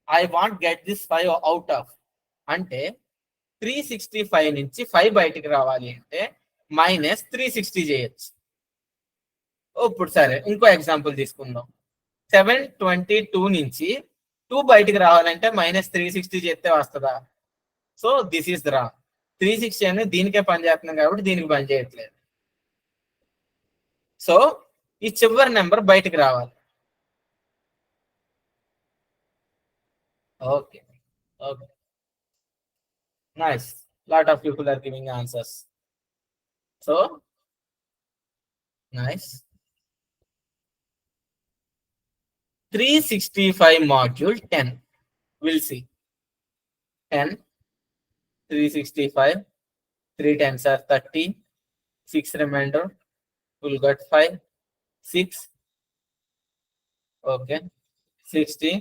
I want get this 5 out of అంటే 365 నుంచి 5 బయటికి రావాలి అంటే -360 చేయొచ్చు. ఇప్పుడు సరే ఇంకో ఎగ్జాంపుల్ తీసుకుందాం. 722 నుంచి 2 బయటికి రావాలంటే -360 చేస్తే వస్తుందా? సో దిస్ ఈస్ రా. 360 అనేది దీనికే పని చేస్తున్నాం కాబట్టి దీనికి పని చేయట్లేదు. సో ఈ చివరి నెంబర్ బయటికి రావాలి. Okay, okay, nice. Lot of people are giving answers. So nice. 365 module 10. We'll see. 10, 365, 3 10s are 30, 6 remainder, we'll get 5, 6, okay, 60,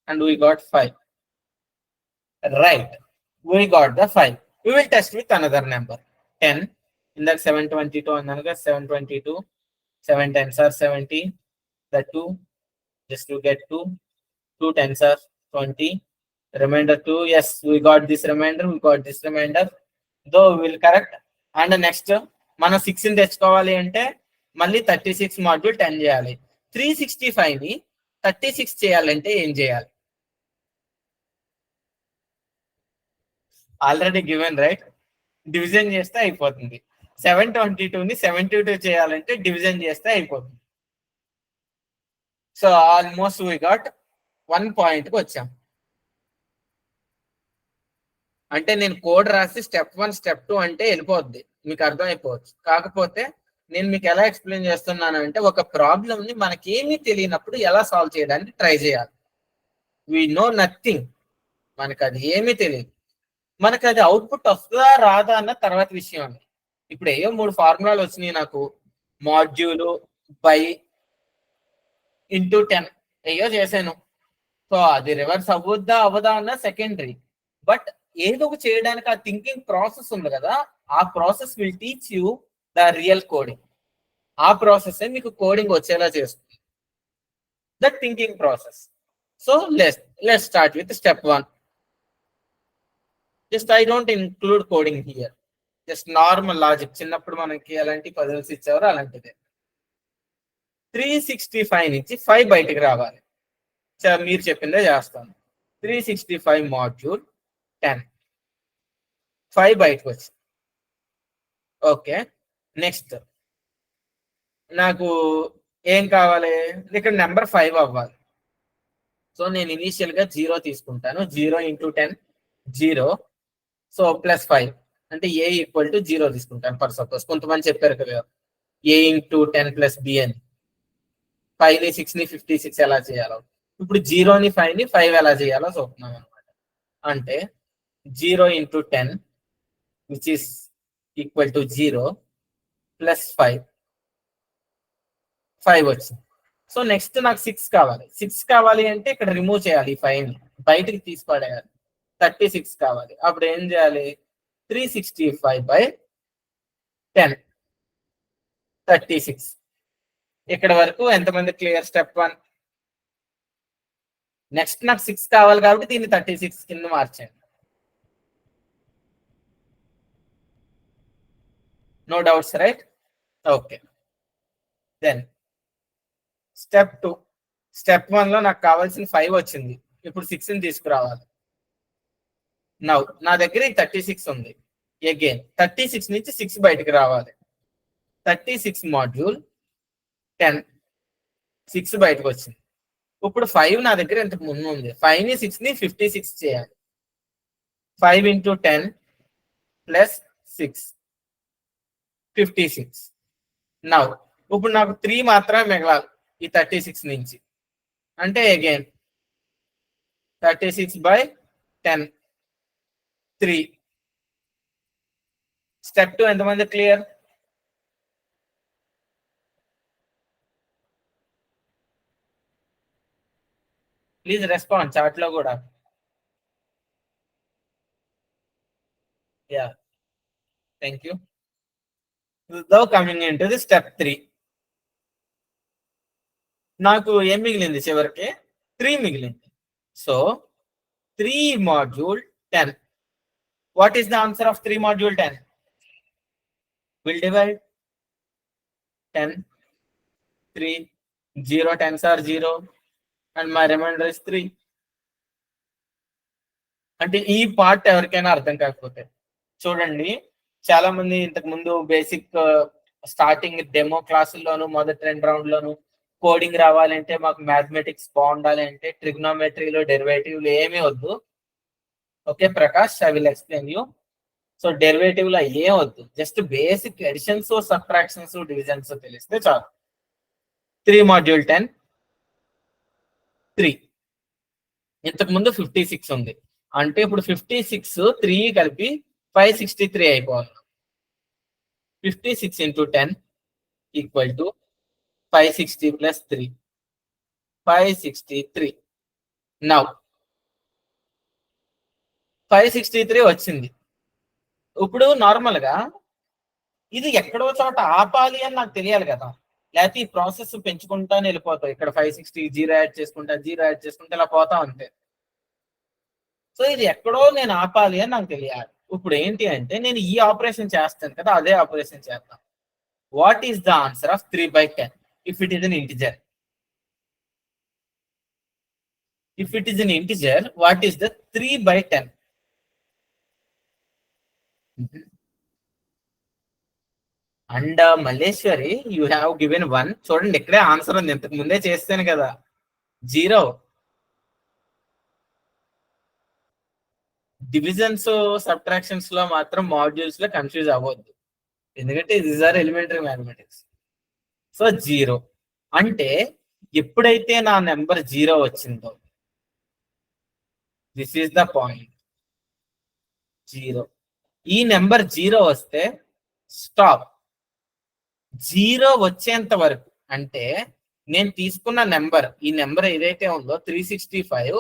and we got 5. Right, we got the 5. We will test with another number. 10, in that 722, another 722, 7 10s are 70, the 2, just to get 2, 2 10s are 20, remainder 2. Yes, we got this remainder, we got this remainder, though we will correct. And next మనం 6 ని తెచ్చుకోవాలి అంటే మళ్ళీ 36 module 10 చేయాలి. 365 ని 36 చేయాలంటే ఏం చేయాలి? Already given, right? డివిజన్ చేస్తే అయిపోతుంది. 722 ని 72 చేయాలంటే డివిజన్ చేస్తే అయిపోతుంది. సో ఆల్మోస్ట్ వి గాట్ 1 పాయింట్కి వచ్చాం. అంటే నేను కోడ్ రాసి స్టెప్ 1 స్టెప్ 2 అంటే వెళ్ళిపోద్ది, మీకు అర్థమైపోవచ్చు. కాకపోతే నేను మీకు ఎలా ఎక్స్ప్లెయిన్ చేస్తున్నాను అంటే ఒక ప్రాబ్లమ్ ని మనకి ఏమీ తెలియనప్పుడు ఎలా సాల్వ్ చేయడానికి ట్రై చేయాలి. వి నో నథింగ్, మనకు అది ఏమీ తెలియదు. మనకు అది అవుట్పుట్ వస్తుందా రాదా అన్న తర్వాత విషయం అండి. ఇప్పుడు ఏయో 3 ఫార్ములాలు వచ్చినాయి నాకు, మాడ్యూల్ బై ఇంటూ 10 ఏయో చేశాను. సో అది రివర్స్ అవ్వద్దా అవ్వదా అన్న సెకండరీ, బట్ ఏదో ఒక చేయడానికి ఆ థింకింగ్ ప్రాసెస్ ఉంది కదా, ఆ process will teach you the real coding. ఆ ప్రాసెస్ మీకు కోడింగ్ వచ్చేలా చేస్తుంది, that thinking process. So let's start with step 1. Just I don't include coding here, just normal logic. చిన్నప్పుడు మనకి ఎలాంటి పజిల్స్ ఇచ్చేవారో అలాంటిదే. 365 నుంచి 5 బయటకు రావాలి. మీరు చెప్పిందే చేస్తాను. 365 మాడ్యూల్ 10, 5 బయటకు వచ్చి. ఓకే, నెక్స్ట్ నాకు ఏం కావాలి, ఇక్కడ నెంబర్ 5 అవ్వాలి. సో నేను ఇనీషియల్ గా 0 తీసుకుంటాను. 0 × 10 0. సో +5 అంటే a = 0 తీసుకుంటాను. ఫర్ సపోజ్ కొంతమంది చెప్పారు కదా a × 10 + b అని. 5ని 6ని 56 ఎలా చేయాలో, ఇప్పుడు 0ని 5ని 5 ఎలా చేయాలో చూస్తున్నాం అనమాట. అంటే 0 × 10 which is equal to 0 +5 వచ్చింది. సో నెక్స్ట్ నాకు 6 కావాలి. 6 కావాలి అంటే ఇక్కడ రిమూవ్ చేయాలి, ఈ 5ని బయటికి తీసుకోవాలి. 36 కావాలి. అప్పుడు ఏం చేయాలి, 365/10 36. ఇక్కడ వరకు ఎంతమంది క్లియర్? స్టెప్ 1. నెక్స్ట్ నాకు 6 కావాలి కాబట్టి దీన్ని 36 కింద మార్చండి. No doubts, right? Okay. Then step 2. Step 1లో నాకు కావాల్సిన 5 వచ్చింది. ఇప్పుడు 6ని తీసుకురావాలి. నౌ నా దగ్గర 36 ఉంది. అగైన్ 36 నుంచి 6 బయటకు రావాలి. 36 మాడ్యూల్ 10 6 బయటకు వచ్చింది. ఇప్పుడు 5 నా దగ్గర ఇంతకు ముందు ఉంది. 5ని 6ని 56 చేయాలి. 5 × 10 + 6 56. నౌ ఇప్పుడు నాకు 3 మాత్రమే మిగలాలి ఈ 36 నుంచి. అంటే అగైన్ 36/10 3. స్టెప్ 2 ఎంతమంది క్లియర్? ప్లీజ్ రెస్పాన్స్ చాట్ లో కూడా. Yeah, thank you. Coming into the step 3. నాకు ఏం మిగిలింది? చివరికి 3 మిగిలింది. So 3 module 10. What is the answer of 3 module 10? We'll divide 10 3. 0 10s are 0 and my remainder is 3. అంటే ఈ పార్ట్ ఎవరికైనా అర్థం కాకపోతే చూడండి, చాలా మంది ఇంతకు ముందు బేసిక్ స్టార్టింగ్ డెమో క్లాసుల్లోను మొదటి 2 రౌండ్లోను కోడింగ్ రావాలంటే మాకు మ్యాథమెటిక్స్ బాగుండాలి అంటే ట్రిగ్నోమెట్రీలో డెరివేటివ్లు ఏమీ వద్దు. Okay Prakash, I will explain you. So derivative లో ఏం వద్దు, just basic additions, subtractions, divisions తెలిస్తే చాలు. 3 మాడ్యూల్ 10 3. ఇంతకు ముందు 56 ఉంది. అంటే ఇప్పుడు 56 3 కలిపి 563 అయిపోవాలి. 56 × 10 = 560 + 3 563. నౌ 563 వచ్చింది. ఇప్పుడు నార్మల్ గా ఇది ఎక్కడో చోట ఆపాలి అని నాకు తెలియాలి కదా, లేకపోతే ఈ ప్రాసెస్ పెంచుకుంటానే వెళ్ళిపోతాం. ఇక్కడ 560 0 యాడ్ చేసుకుంటా ఇలా పోతా అంతే. సో ఇది ఎక్కడో నేను ఆపాలి అని నాకు తెలియాలి. ఇప్పుడు ఏంటి అంటే నేను ఈ ఆపరేషన్ చేస్తాను కదా, అదే ఆపరేషన్ చేద్దాం. What is the answer of 3/10 if it is an integer? If it is an integer, what is the 3/10? And Malleshwari, you have given 1. చూడండి ఇక్కడే ఆన్సర్ ఉంది, ఇంతకు ముందే చేస్తాను కదా. 0. డివిజన్స్ సబ్ట్రాక్షన్స్ లో మాత్రం మాడ్యూల్స్ లో కన్ఫ్యూజ్ అవ్వద్దు, ఎందుకంటే these are elementary mathematics. So 0 అంటే ఎప్పుడైతే నా నెంబర్ 0 వచ్చిందో, దిస్ ఈస్ ద పాయింట్ 0. ఈ నెంబర్ 0 వస్తే స్టాప్. 0 వచ్చేంత వరకు అంటే నేను తీసుకున్న నెంబర్, ఈ నెంబర్ ఏదైతే ఉందో 365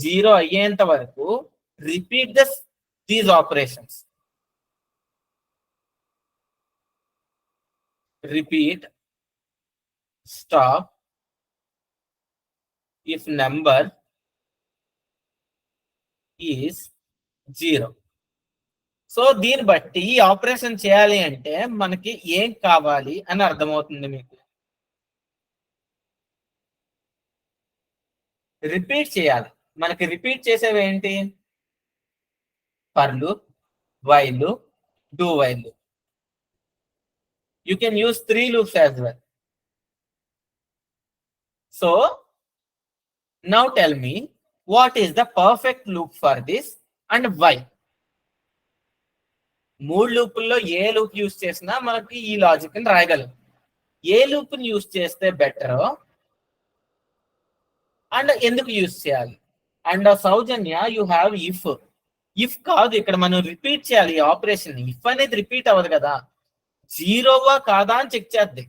0 అయ్యేంత వరకు repeat these operations. Repeat stop if number is 0. So దీన్ని బట్టి ఈ ఆపరేషన్ చేయాలి అంటే మనకి ఏం కావాలి అని అర్థమవుతుంది మీకు. రిపీట్ చేయాలి. మనకి రిపీట్ చేసేవి ఏంటి? For loop, while loop, do while loop. You can use 3 loops as well. So now tell me what is the perfect loop for this and why. 3 లూపుల్లో ఏ లూప్ యూస్ చేసినా మనకి ఈ లాజిక్ ని రాయగలం. ఏ లూప్ ని యూస్ చేస్తే బెటర్ అండ్ ఎందుకు యూస్ చేయాలి. And Soujanya you have if కాదు, ఇక్కడ మనం రిపీట్ చేయాలి ఈ ఆపరేషన్. ఇఫ్ అనేది రిపీట్ అవ్వదు కదా, జీరోవా కాదా అని చెక్ చేద్ది.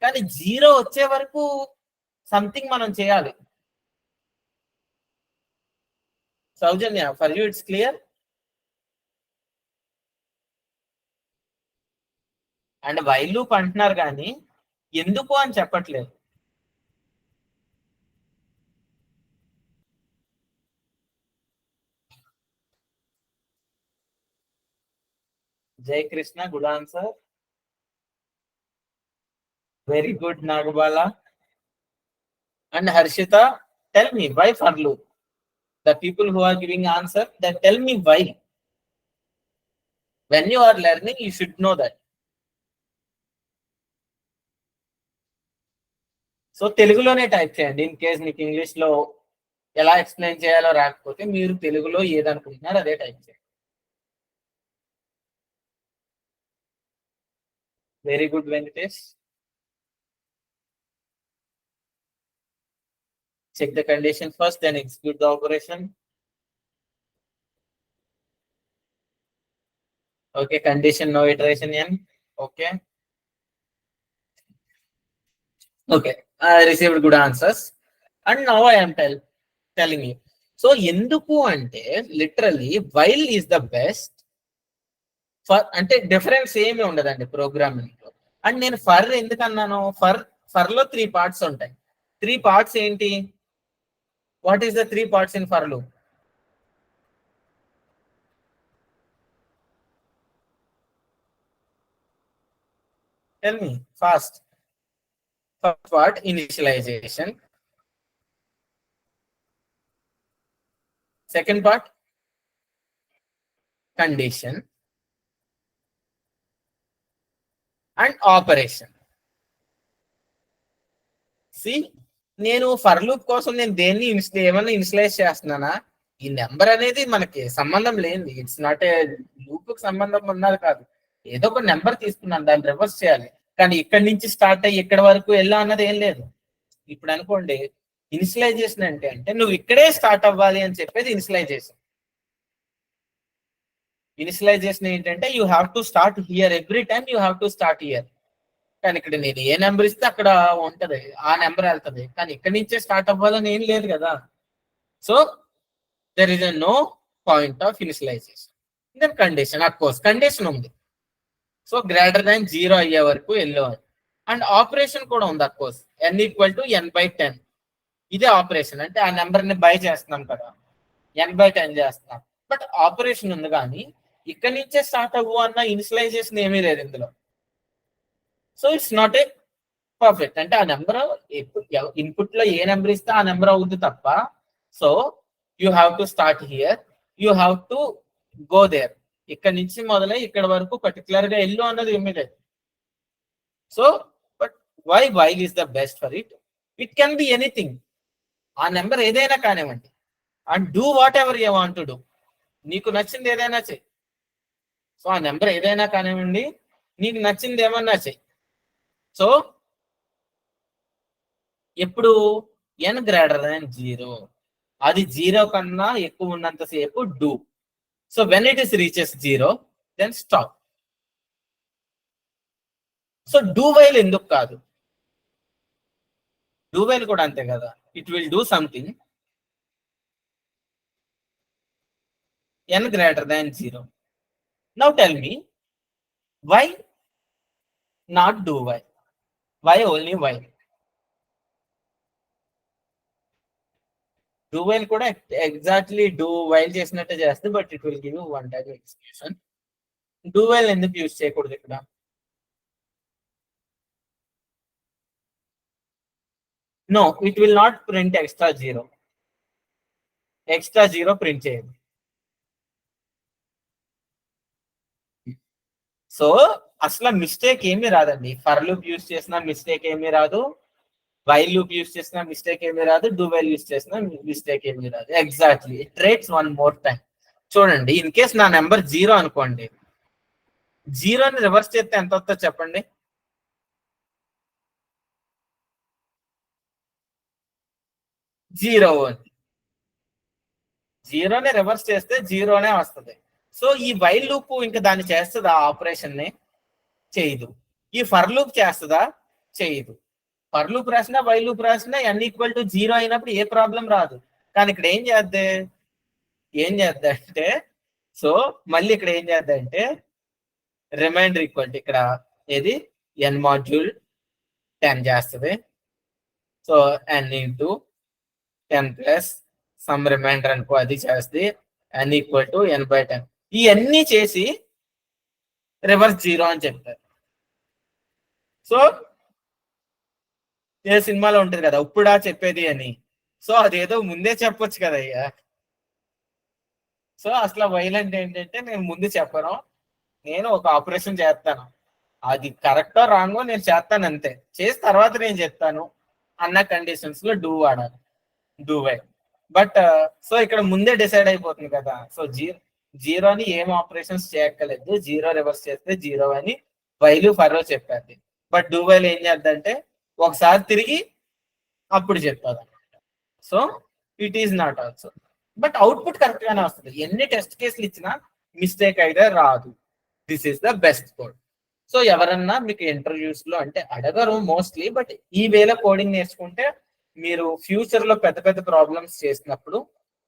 కానీ జీరో వచ్చే వరకు సంథింగ్ మనం చేయాలి. Soujanya, for you it's clear. And while loop అంటున్నారు కానీ ఎందుకు అని చెప్పట్లేదు. Jai Krishna, good answer. Very good Nagabala. And Harshitha, tell me why for loop. The people who are giving answer, then tell me why. When you are learning, you should know that. So తెలుగులోనే type చేయండి. In case మీకు English లో ఎలా explain చేయాలో రాకపోతే మీరు తెలుగులో ఏదనుకుంటున్నారు అదే టైప్ చేయండి. Very good Venkatesh. Check the condition first, then execute the operation. Okay, condition no iteration n. Okay. Okay, I received good answers. And now I am telling you. So, ఎందుకు అంటే literally while is the best for, అంటే difference ఏమి ఉండదండి programming లో. And నేను for ఎందుకన్నాను, for లో 3 parts ఉంటాయి. 3 parts ఏంటి? What is the 3 parts in for loop? Tell me fast. First part, initialization. Second part, condition. And operation. See, నేను for loop కోసం నేను దేన్ని ఏమన్నా ఇనిషియలైజ్ చేస్తున్నానా? ఈ నెంబర్ అనేది మనకి సంబంధం లేనిది. ఇట్స్ నాట్ ఏ లూప్ కి సంబంధం ఉన్నది కాదు. ఏదో ఒక నెంబర్ తీసుకున్నాను, దాన్ని రివర్స్ చేయాలి. కానీ ఇక్కడి నుంచి స్టార్ట్ అయ్యి ఇక్కడి వరకు వెళ్ళా అన్నది ఏం లేదు. ఇప్పుడు అనుకోండి, ఇనిషియలైజేషన్ అంటే నువ్వు ఇక్కడే స్టార్ట్ అవ్వాలి అని చెప్పేది ఇనిషియలైజేషన్. ఇనిషియలైజేషన్ ఏంటంటే you have to start here, every time you have to start here. కానీ ఇక్కడ నేను ఏ నెంబర్ ఇస్తే అక్కడ ఉంటది, ఆ నెంబర్ వెళ్తుంది. కానీ ఇక్కడి నుంచే స్టార్ట్ అవ్వాలని ఏం లేదు కదా. So there is a no point of initialization. Then condition, of course condition ఉంది. సో గ్రేటర్ దాన్ 0 అయ్యే వరకు వెళ్ళేవారు. అండ్ ఆపరేషన్ కూడా ఉంది of course, n equal to n/10. ఇదే ఆపరేషన్ అంటే ఆ నెంబర్ ని బై చేస్తున్నాం కదా, n/10 చేస్తున్నాం. బట్ ఆపరేషన్ ఉంది కానీ ఇక్కడి నుంచే స్టార్ట్ అవ్వు అన్న ఇనిషియలైజేషన్ ఏమీ లేదు ఇందులో. So it's not a perfect. అంటే ఆ నెంబర్ ఇన్పుట్ లో ఏ నెంబర్ ఇస్తే ఆ నెంబర్ అవుతుంది తప్ప. So you have to start here, you have to go there. ఇక్కడ నుంచి మొదలై ఇక్కడ వరకు పర్టికులర్ గా ఎల్లు అన్నది ఏమీ లేదు. So but why is the best for it? It can be anything. ఆ నెంబర్ ఏదైనా కానివ్వండి. And do whatever you want to do. నీకు నచ్చింది ఏదైనా చెయ్యి. సో ఆ నెంబర్ ఏదైనా కానివ్వండి, నీకు నచ్చింది ఏమన్నా చెయ్యి. సో ఎప్పుడు n గ్రేటర్ దాన్ 0, అది 0 కన్నా ఎక్కువ ఉన్నంతసేపు do. So when it is reaches 0, then stop. So do while ఎందుకు కాదు? డూ వైల్ కూడా అంతే కదా, it will do something n greater than 0. Now tell me why not do while? Why only while? Do while కూడా exactly do while చేసినట్టే చేస్తుంది, but it will give one time execution. Do while ఎందుకు use చేయకూడదు ఇక్కడ? No, it will not print extra 0. Extra 0 print చేయదు. So అసలు mistake ఏమీ రాదండి. ఫర్ లూప్ యూజ్ చేసిన మిస్టేక్ ఏమీ రాదు. వైల్ లూప్ యూస్ చేసినా మిస్టేక్ ఏమీ రాదు, డూ వైల్ యూస్ చేసినా మిస్టేక్ ఏమీ రాదు. Exactly it rates one more time. చూడండి, ఇన్ కేస్ నా నెంబర్ 0 అనుకోండి, 0ని రివర్స్ చేస్తే ఎంత వస్తుందో చెప్పండి. జీరో. 0ని రివర్స్ చేస్తే 0నే వస్తుంది. సో ఈ వైల్ లూప్ ఇంకా దాన్ని చేస్తుందా? ఆపరేషన్ ని చేయదు. ఈ ఫర్ లూప్ చేస్తుందా? చేయదు. ఫర్ లూప్ రాసినా వైల్ లూప్ రాసినా n=0 అయినప్పుడు ఏ ప్రాబ్లం రాదు. కానీ ఇక్కడ ఏం చేద్దే అంటే, సో మళ్ళీ ఇక్కడ ఏం చేద్దా అంటే రిమైండర్ ఈక్వల్ ఇక్కడ ఏది n మాడ్యూల్ 10 చేస్తుంది. So n into 10 plus some remainder అనుకో, అది చేస్తుంది n=n/10. ఇవన్నీ చేసి రివర్స్ 0 అని చెప్తారు. సో ఏ సినిమాలో ఉంటుంది కదా, ఇప్పుడా చెప్పేది అని. సో అదేదో ముందే చెప్పొచ్చు కదయ్యా. సో అసలు వైలెంట్ ఏంటంటే నేను ముందు చెప్పను, నేను ఒక ఆపరేషన్ చేస్తాను, అది కరెక్టో రాంగో నేను చేస్తాను అంతే, చేసి తర్వాత నేను చెప్తాను అన్న కండిషన్స్ లో డూ వాడాలి, డూ వై. బట్ సో ఇక్కడ ముందే డిసైడ్ అయిపోతుంది కదా. సో జీరోని ఏం ఆపరేషన్స్ చేయక్కర్లేదు, 0 రివర్స్ చేస్తే 0 అని వైలు ఫర్ చెప్పారు. బట్ డూ వైల్ ఏం చేద్దంటే ఒకసారి తిరిగి అప్పుడు చెప్తారు. So it is not also, but output correct గానే వస్తుంది. ఎన్ని టెస్ట్ కేసులు ఇచ్చినా మిస్టేక్ అయితే రాదు. This is the best code. So ఎవరన్నా మీకు ఇంటర్వ్యూస్ లో అంటే అడగరు మోస్ట్లీ, బట్ ఈ వేళ కోడింగ్ నేర్చుకుంటే మీరు ఫ్యూచర్ లో పెద్ద పెద్ద ప్రాబ్లమ్స్ చేసినప్పుడు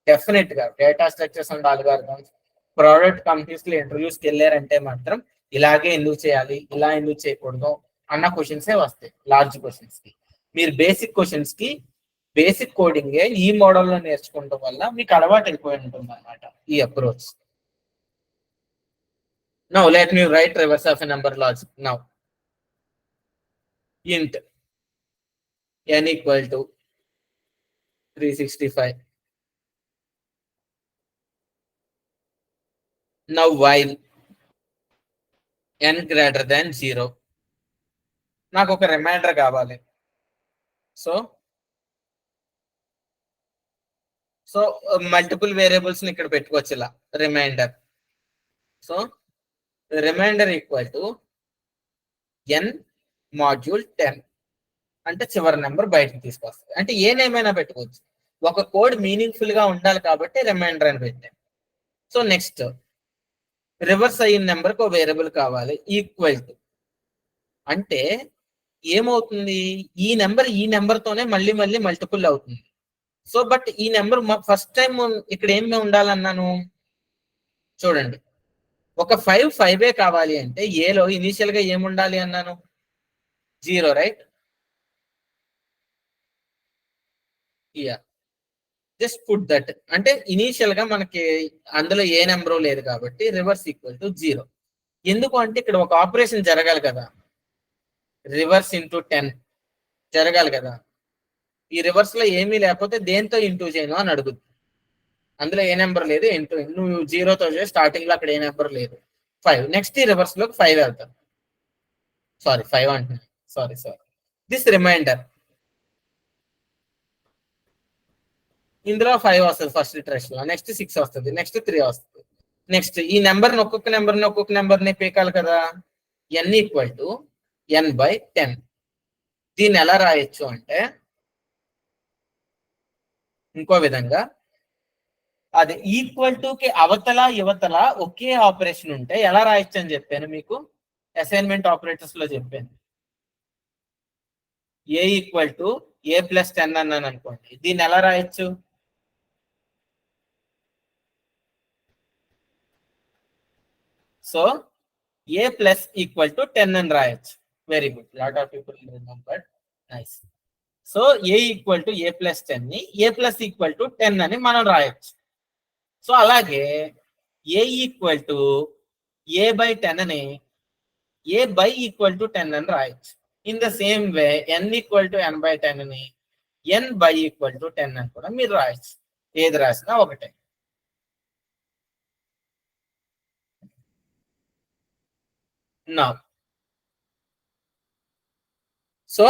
డెఫినెట్ గా data structures and algorithms, product companies లో ఇంటర్వ్యూస్కి వెళ్ళారంటే మాత్రం ఇలాగే ఎందుకు చేయాలి, ఇలా ఎందుకు చేయకూడదు అన్న క్వశ్చన్సే వస్తాయి. లార్జ్ క్వశ్చన్స్ కి మీరు బేసిక్ క్వశ్చన్స్ కి బేసిక్ కోడింగే ఈ మోడల్లో నేర్చుకోవడం వల్ల మీకు అలవాటు అయిపోయి ఉంటుంది అన్నమాట ఈ approach. Now let me write reverse of a number logic. Now int n equal to 365. Now while n greater than 0, నాకు ఒక రిమైండర్ కావాలి. సో మల్టిపుల్ వేరియబుల్స్ ని ఇక్కడ పెట్టుకోవచ్చు ఇలా remainder. So remainder equal to n module 10 అంటే చివరి number బయటకు తీసుకొస్తుంది. అంటే ఏ నేమ్ అయినా పెట్టుకోవచ్చు, ఒక కోడ్ మీనింగ్ఫుల్ గా ఉండాలి కాబట్టి రిమైండర్ అని పెట్టాను. సో నెక్స్ట్ రివర్స్ అయిన నెంబర్కి ఒక వేరియబుల్ కావాలి, ఈక్వల్ టు అంటే ఏమవుతుంది, ఈ నెంబర్ తోనే మళ్ళీ మళ్ళీ మల్టిపుల్ అవుతుంది. సో బట్ ఈ నెంబర్ ఫస్ట్ టైం ఇక్కడ ఏమి ఉండాలన్నాను చూడండి, ఒక 5 కావాలి అంటే ఏలో ఇనీషియల్ గా ఏముండాలి అన్నాను 0, right? Yeah, just put that. అంటే ఇనీషియల్ గా మనకి అందులో ఏ నెంబర్ లేదు కాబట్టి రివర్స్ ఈక్వల్ టు 0. ఎందుకు అంటే ఇక్కడ ఒక ఆపరేషన్ జరగాలి కదా, రివర్స్ ఇంటూ 10 జరగాలి కదా. ఈ రివర్స్ లో ఏమీ లేకపోతే దేంతో ఇంటూ చేయను అని అడుగుద్ది. అందులో ఏ నెంబర్ లేదు, ఇంటూ నువ్వు 0తో చేసి స్టార్టింగ్ లో అక్కడ ఏ నెంబర్ లేదు, 5. నెక్స్ట్ ఈ రివర్స్ లోకి 5 వెళ్తాను, సారీ 5 అంటున్నాను, సారీ. దిస్ రిమైండర్ ఇందులో 5 వస్తుంది ఫస్ట్ ఇటరేషన్ లో, నెక్స్ట్ 6 వస్తుంది, నెక్స్ట్ 3 వస్తుంది. నెక్స్ట్ ఈ నెంబర్ని ఒక్కొక్క నెంబర్ని పీకాలి కదా. n equal to n/10. దీన్ని ఎలా రాయొచ్చు అంటే ఇంకో విధంగా, అది ఈక్వల్ టు కి అవతల యువతల ఒకే ఆపరేషన్ ఉంటే ఎలా రాయొచ్చు అని చెప్పాను మీకు అసైన్మెంట్ ఆపరేటర్స్ లో చెప్పాను. a ఈక్వల్ టు a+10 అన్నాను అనుకోండి, దీన్ని ఎలా రాయొచ్చు, so a plus equal to 10 అని రాయొచ్చు. Very good, lot of people remember, nice. So a equal to a+10 ని a ప్లస్ ఈక్వల్ టు 10 అని మనం రాయొచ్చు. సో అలాగే a ఈక్వల్ టు a/10 అని a ఈక్వల్ టు 10 అని రాయొచ్చు. In the same way n equal to n/10 అని n equal to 10 అని కూడా మీరు రాయొచ్చు. ఏది రాసినా ఒకటే. Now, so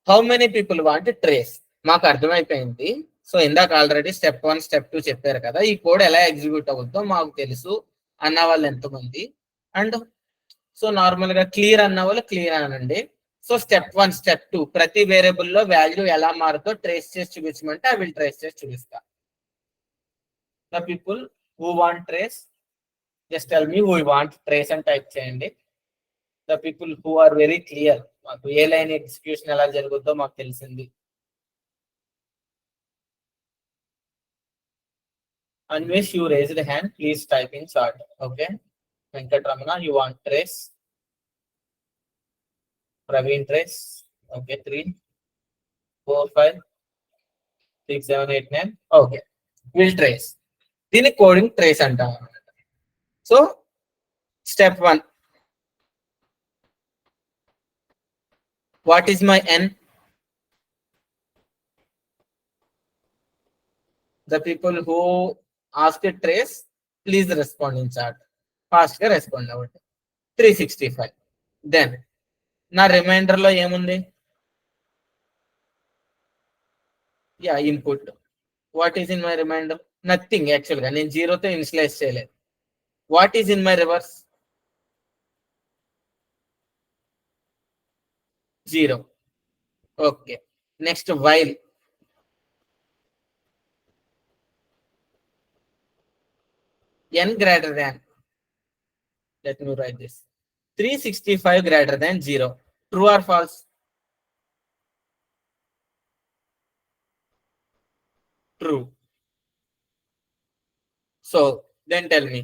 how many people want trace? మాకు అర్థమైపోయింది. సో ఇందాక ఆల్రెడీ స్టెప్ 1 స్టెప్ 2 చెప్పారు కదా, ఈ కోడ్ ఎలా ఎగ్జిక్యూట్ అవుతుందో మాకు తెలుసు అన్న వాళ్ళు ఎంతమంది? అండ్ సో నార్మల్ గా క్లియర్ అన్న వాళ్ళు క్లియర్ అనండి. సో స్టెప్ 1 స్టెప్ 2 ప్రతి వేరియబుల్ లో వాల్యూ ఎలా మారుతో ట్రేస్ చేసి చూపించమంటే ఐ విల్ ట్రేస్ చేసి చూపిస్తా. The people who want trace just tell me who want trace అని టైప్ చేయండి. The people who are very clear, మాకు ఏ లైన్ ఎగ్జిక్యూషన్ ఎలా జరుగుతుందో మాకు తెలిసింది. Anvesh, you raised a hand, please type in chat. Okay. Venkatramana, you want trace? Praveen trace. Okay, 3, 4, 5, 6, 7, 8, 9. Okay, we'll trace. దీని coding trace అంటాం అన్నమాట. So step 1, what is my n? The people who ask trace please respond in chat. Fast గా respond అవ్వండి. 365. Then నా remainder లో ఏముంది? Yeah input. What is in my remainder? Nothing. Actual గా నేను జీరోతో ఇనిషియలైజ్ చేయలేదు. What is in my reverse? 0. Okay, next while. n greater than, let me write this, 365 greater than 0. True or false? True. So then tell me,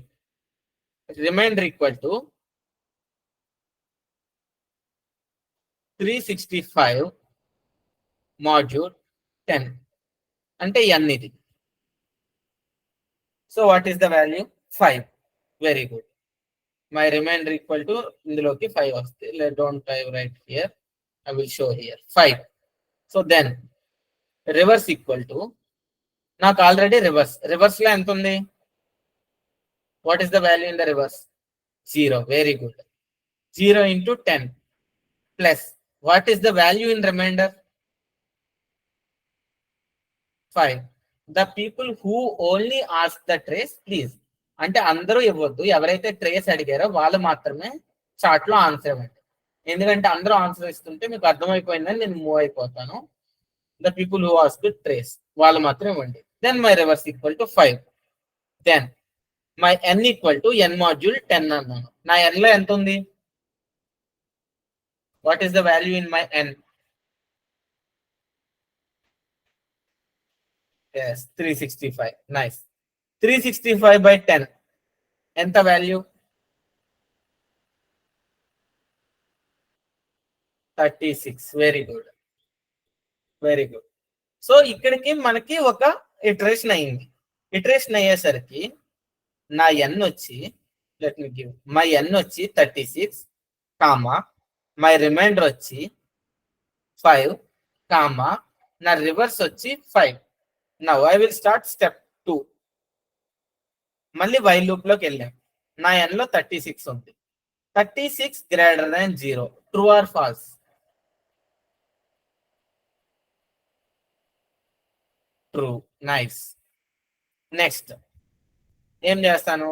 remainder equal to 365 module 10 అంటే n ఇది. So what is the value? 5. Very good. My remainder equal to ఇందులోకి 5 వస్తుంది. Don't I write here, I will show here 5. So then reverse equal to, నాకు already reverse లో ఎంత ఉంది? What is the value in the reverse? 0. Very good. 0 into 10 plus what is the value in remainder? 5. The people who only ask the trace please, అంటే అందరూ ఇవ్వద్దు, ఎవరైతే trace అడిగారో వాళ్ళు మాత్రమే చాట్ లో ఆన్సర్ ఇవ్వండి. ఎందుకంటే అందరూ ఆన్సర్ ఇస్తుంటే మీకు అర్థమైపోయిందని నేను మూవ్ అయిపోతాను. The people who ask trace వాళ్ళు మాత్రం ఇవ్వండి. Then my reverse equal to 5. Then my n equal to n module 10 అన్నాను. నా ఎన్ లో ఎంత ఉంది? What is the value in my n? yes 365. Nice. 365 by 10 ఎంత value? 36. Very good, very good. So ఇక్కడికి మనకి ఒక ఇటరేషన్ అయింది. ఇటరేషన్ అయ్యేసరికి నా ఎన్ వచ్చి, లెట్ మీ గివ్, మై ఎన్ వచ్చి 36 కామా, మై రిమైండర్ వచ్చి 5 కామా, నా రివర్స్ వచ్చి 5. Now I will start step 2. మళ్ళీ వైల్ లూప్ లోకి వెళ్ళాం. నా ఎన్ లో 36 ఉంది. 36 greater than 0. True or false? True. Nice. Next ఏం చేస్తాను?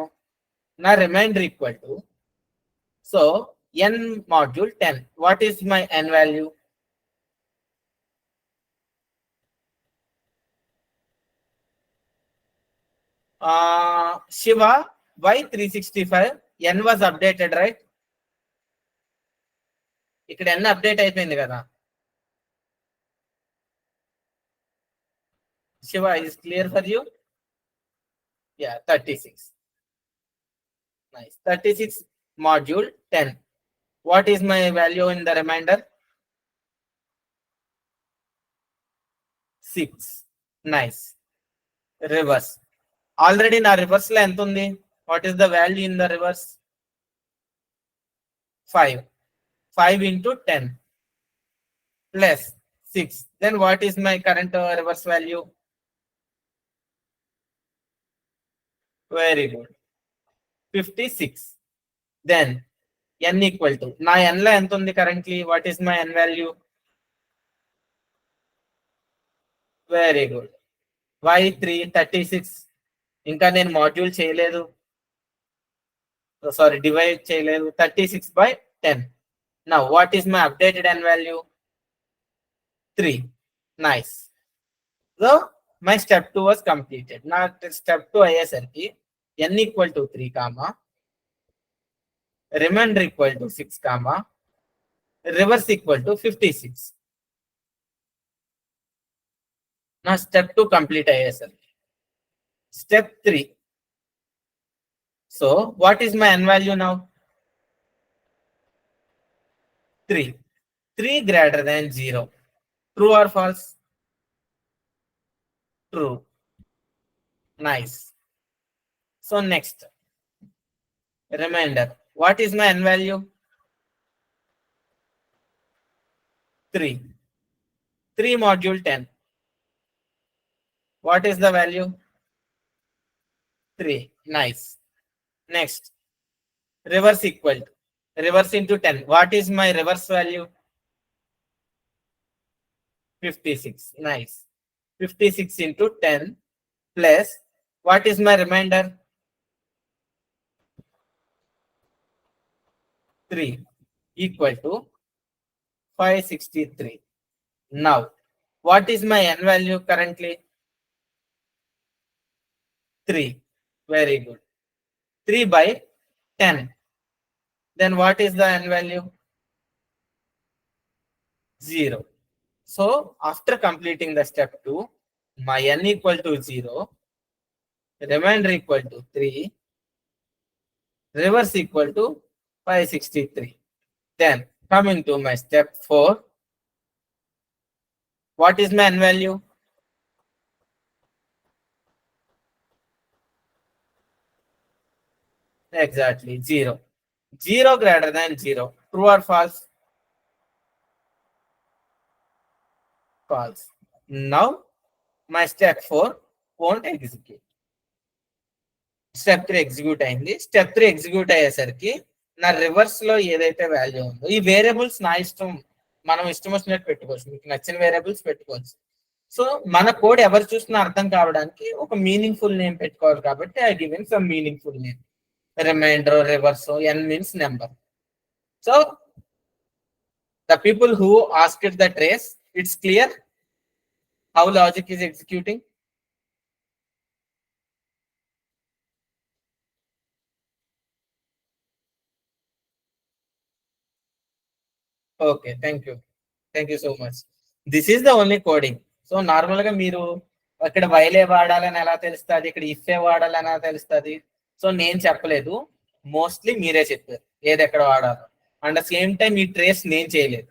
నా remainder equal to, so n module 10. What is my n value? Shiva, why 365? n was updated, right? ఇక్కడ n అప్డేట్ అయిపోయింది కదా. Shiva, is clear for you? Yeah, 36. Nice. 36 module 10. What is my value in the remainder? 6. Nice. Reverse. Already నా reverse లో ఎంత ఉంది? What is the value in the reverse? 5. 5 into 10 plus 6. Then what is my current reverse value? Very good. 56. Then n equal to, నా n లో ఎంత ఉంది currently? What is my n value? Very good. y3 36. ఇంకా నేను module చేయలేదు, sorry divide చేయలేదు. 36/10. Now what is my updated n value? 3. Nice. So my step 2 was completed. నా step 2 అయ్యేసరికి n equal to 3 comma, remainder equal to 6 comma, reverse equal to 56. నా step 2 complete అయ్యేసరికి step 3. So what is my n value now? 3. 3 greater than 0. True or false? True. Nice. So next, remainder. What is my n value? 3. 3 module 10. What is the value? 3. Nice. Next, reverse equal to, reverse into 10. What is my reverse value? 56. Nice. 56 into 10 plus, what is my remainder? 3 equal to 563. Now, what is my n value currently? 3. Very good. 3/10. Then what is the n value? 0. So after completing the step 2, my n equal to 0, remainder equal to 3, reverse equal to 563. Then coming to my step 4, what is my n value? Exactly 0. 0 greater than 0. True or false? False. Now my step 4 won't execute. Step 3 execute అయింది. Step 3 execute అయ్యేసరికి నా reverse లో ఏదైతే value ఉందో, ఈ variables నా ఇష్టం, మనం ఇష్టం వచ్చినట్టు పెట్టుకోవచ్చు, మీకు నచ్చిన వేరియబుల్స్ పెట్టుకోవచ్చు. సో మన కోడ్ ఎవరు చూసినా అర్థం కావడానికి ఒక మీనింగ్ఫుల్ నేమ్ పెట్టుకోవాలి కాబట్టి I given some meaningful name. Remainder, reverse, n means number. So the people who asked the trace, it's clear how logic is executing. Okay, thank you so much. This is the only coding. So normal గా మీరు ఇక్కడ వైలే వాడాలని ఎలా తెలుస్తుంది, ఇక్కడ ఇఫే వాడాలని ఎలా తెలుస్తుంది? సో నేను చెప్పలేదు, మోస్ట్లీ మీరే చెప్పారు ఏది ఎక్కడ వాడాలో. అండ్ సేమ్ టైం ఈ ట్రేస్ నేను చేయలేదు.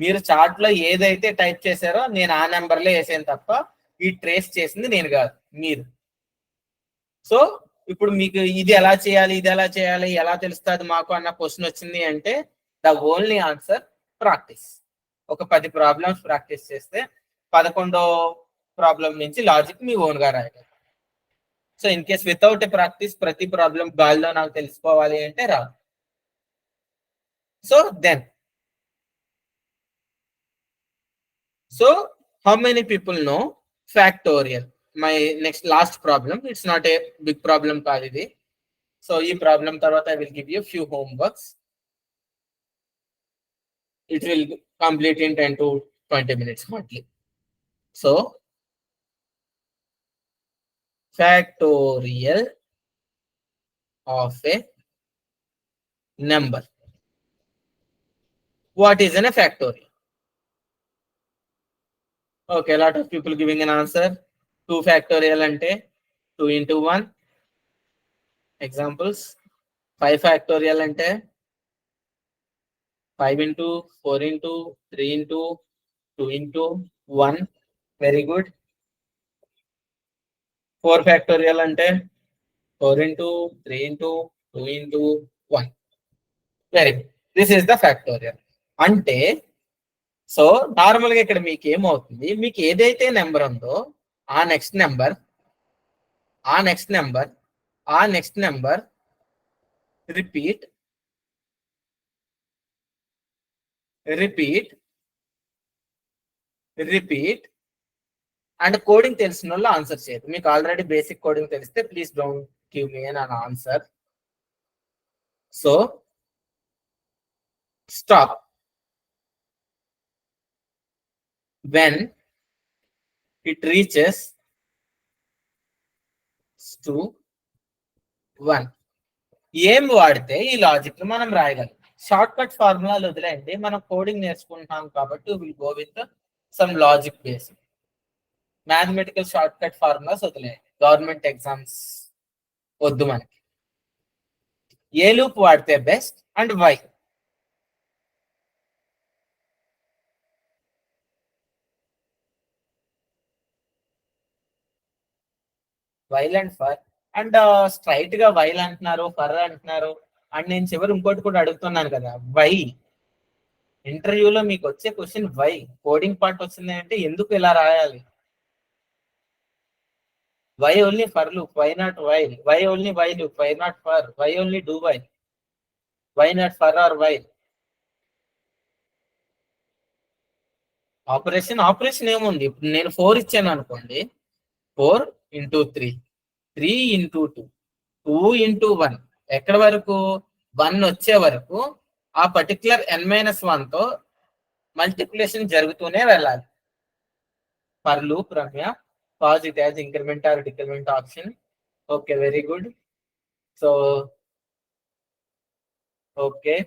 మీరు చార్ట్ లో ఏదైతే టైప్ చేశారో నేను ఆ నెంబర్లో వేసాను తప్ప ఈ ట్రేస్ చేసింది నేను కాదు, మీరు. సో ఇప్పుడు మీకు ఇది ఎలా చేయాలి, ఇది ఎలా చేయాలి, ఎలా తెలుస్తుంది మాకు అన్న క్వశ్చన్ వచ్చింది అంటే ద ఓన్లీ ఆన్సర్ ప్రాక్టీస్. ఒక 10 ప్రాబ్లమ్స్ ప్రాక్టీస్ చేస్తే 11వ ప్రాబ్లం నుంచి లాజిక్ మీ ఓన్ గా రాయాలి. So in case without a practice ప్రతి ప్రాబ్లం గాల్లో నాకు తెలుసుకోవాలి అంటే రాదు. So then, so how many people know factorial? My next last problem, it's not a big problem కాదు ఇది. సో ఈ ప్రాబ్లం తర్వాత I will give you few homeworks. It will complete in 10 to 20 minutes hardly. So factorial of a number. What is a factorial? Okay, a lot of people giving an answer. 2 factorial ante 2 into 1. Examples. 5 factorial ante 5 into 4 into 3 into 2 into 1. Very good. 4 factorial ante 4 into 3 into 2 into 1. Very good. This is the factorial. అంటే so నార్మల్గా ఇక్కడ మీకు ఏమవుతుంది, మీకు ఏదైతే number ఉందో ఆ next number, ఆ నెక్స్ట్ నెంబర్, ఆ next number repeat repeat repeat and coding తెలిసిన వాళ్ళు ఆన్సర్ చేయదు. మీకు ఆల్రెడీ బేసిక్ కోడింగ్ తెలిస్తే please don't give me an answer. So stop when it reaches to 1. ఏం వాడితే ఈ లాజిక్ మనం రాయగలం? షార్ట్ కట్ ఫార్ములాలు వదిలేయండి, మనం కోడింగ్ నేర్చుకుంటున్నాం కాబట్టి will go with some logic based. Mathematical shortcut formulas వదిలేయండి, గవర్నమెంట్ ఎగ్జామ్స్ వద్దు మనకి. ఏ లూప్ వాడితే best and why? While and for. And straight గా వైల్ అంటున్నారు, ఫర్ అంటున్నారు. అండ్ నేను చివరి ఇంకోటి కూడా అడుగుతున్నాను కదా, వై. ఇంటర్వ్యూలో మీకు వచ్చే క్వశ్చన్ వై. కోడింగ్ పార్ట్ వచ్చింది అంటే ఎందుకు ఇలా రాయాలి? Why only for loop, why not while? Why only while loop, why not for? Why only do while, why not for or while? Operation ఏముంది? ఇప్పుడు నేను 4 ఇచ్చాను అనుకోండి, 4 into 3, 3 into 2, 2 into 1. ఎక్కడి వరకు? 1 వచ్చే వరకు ఆ పర్టికులర్ n-1 తో మల్టిప్లికేషన్ జరుగుతూనే వెళ్ళాలి. For loop Ramya, pause it as increment or decrement option. Okay, very good. So okay,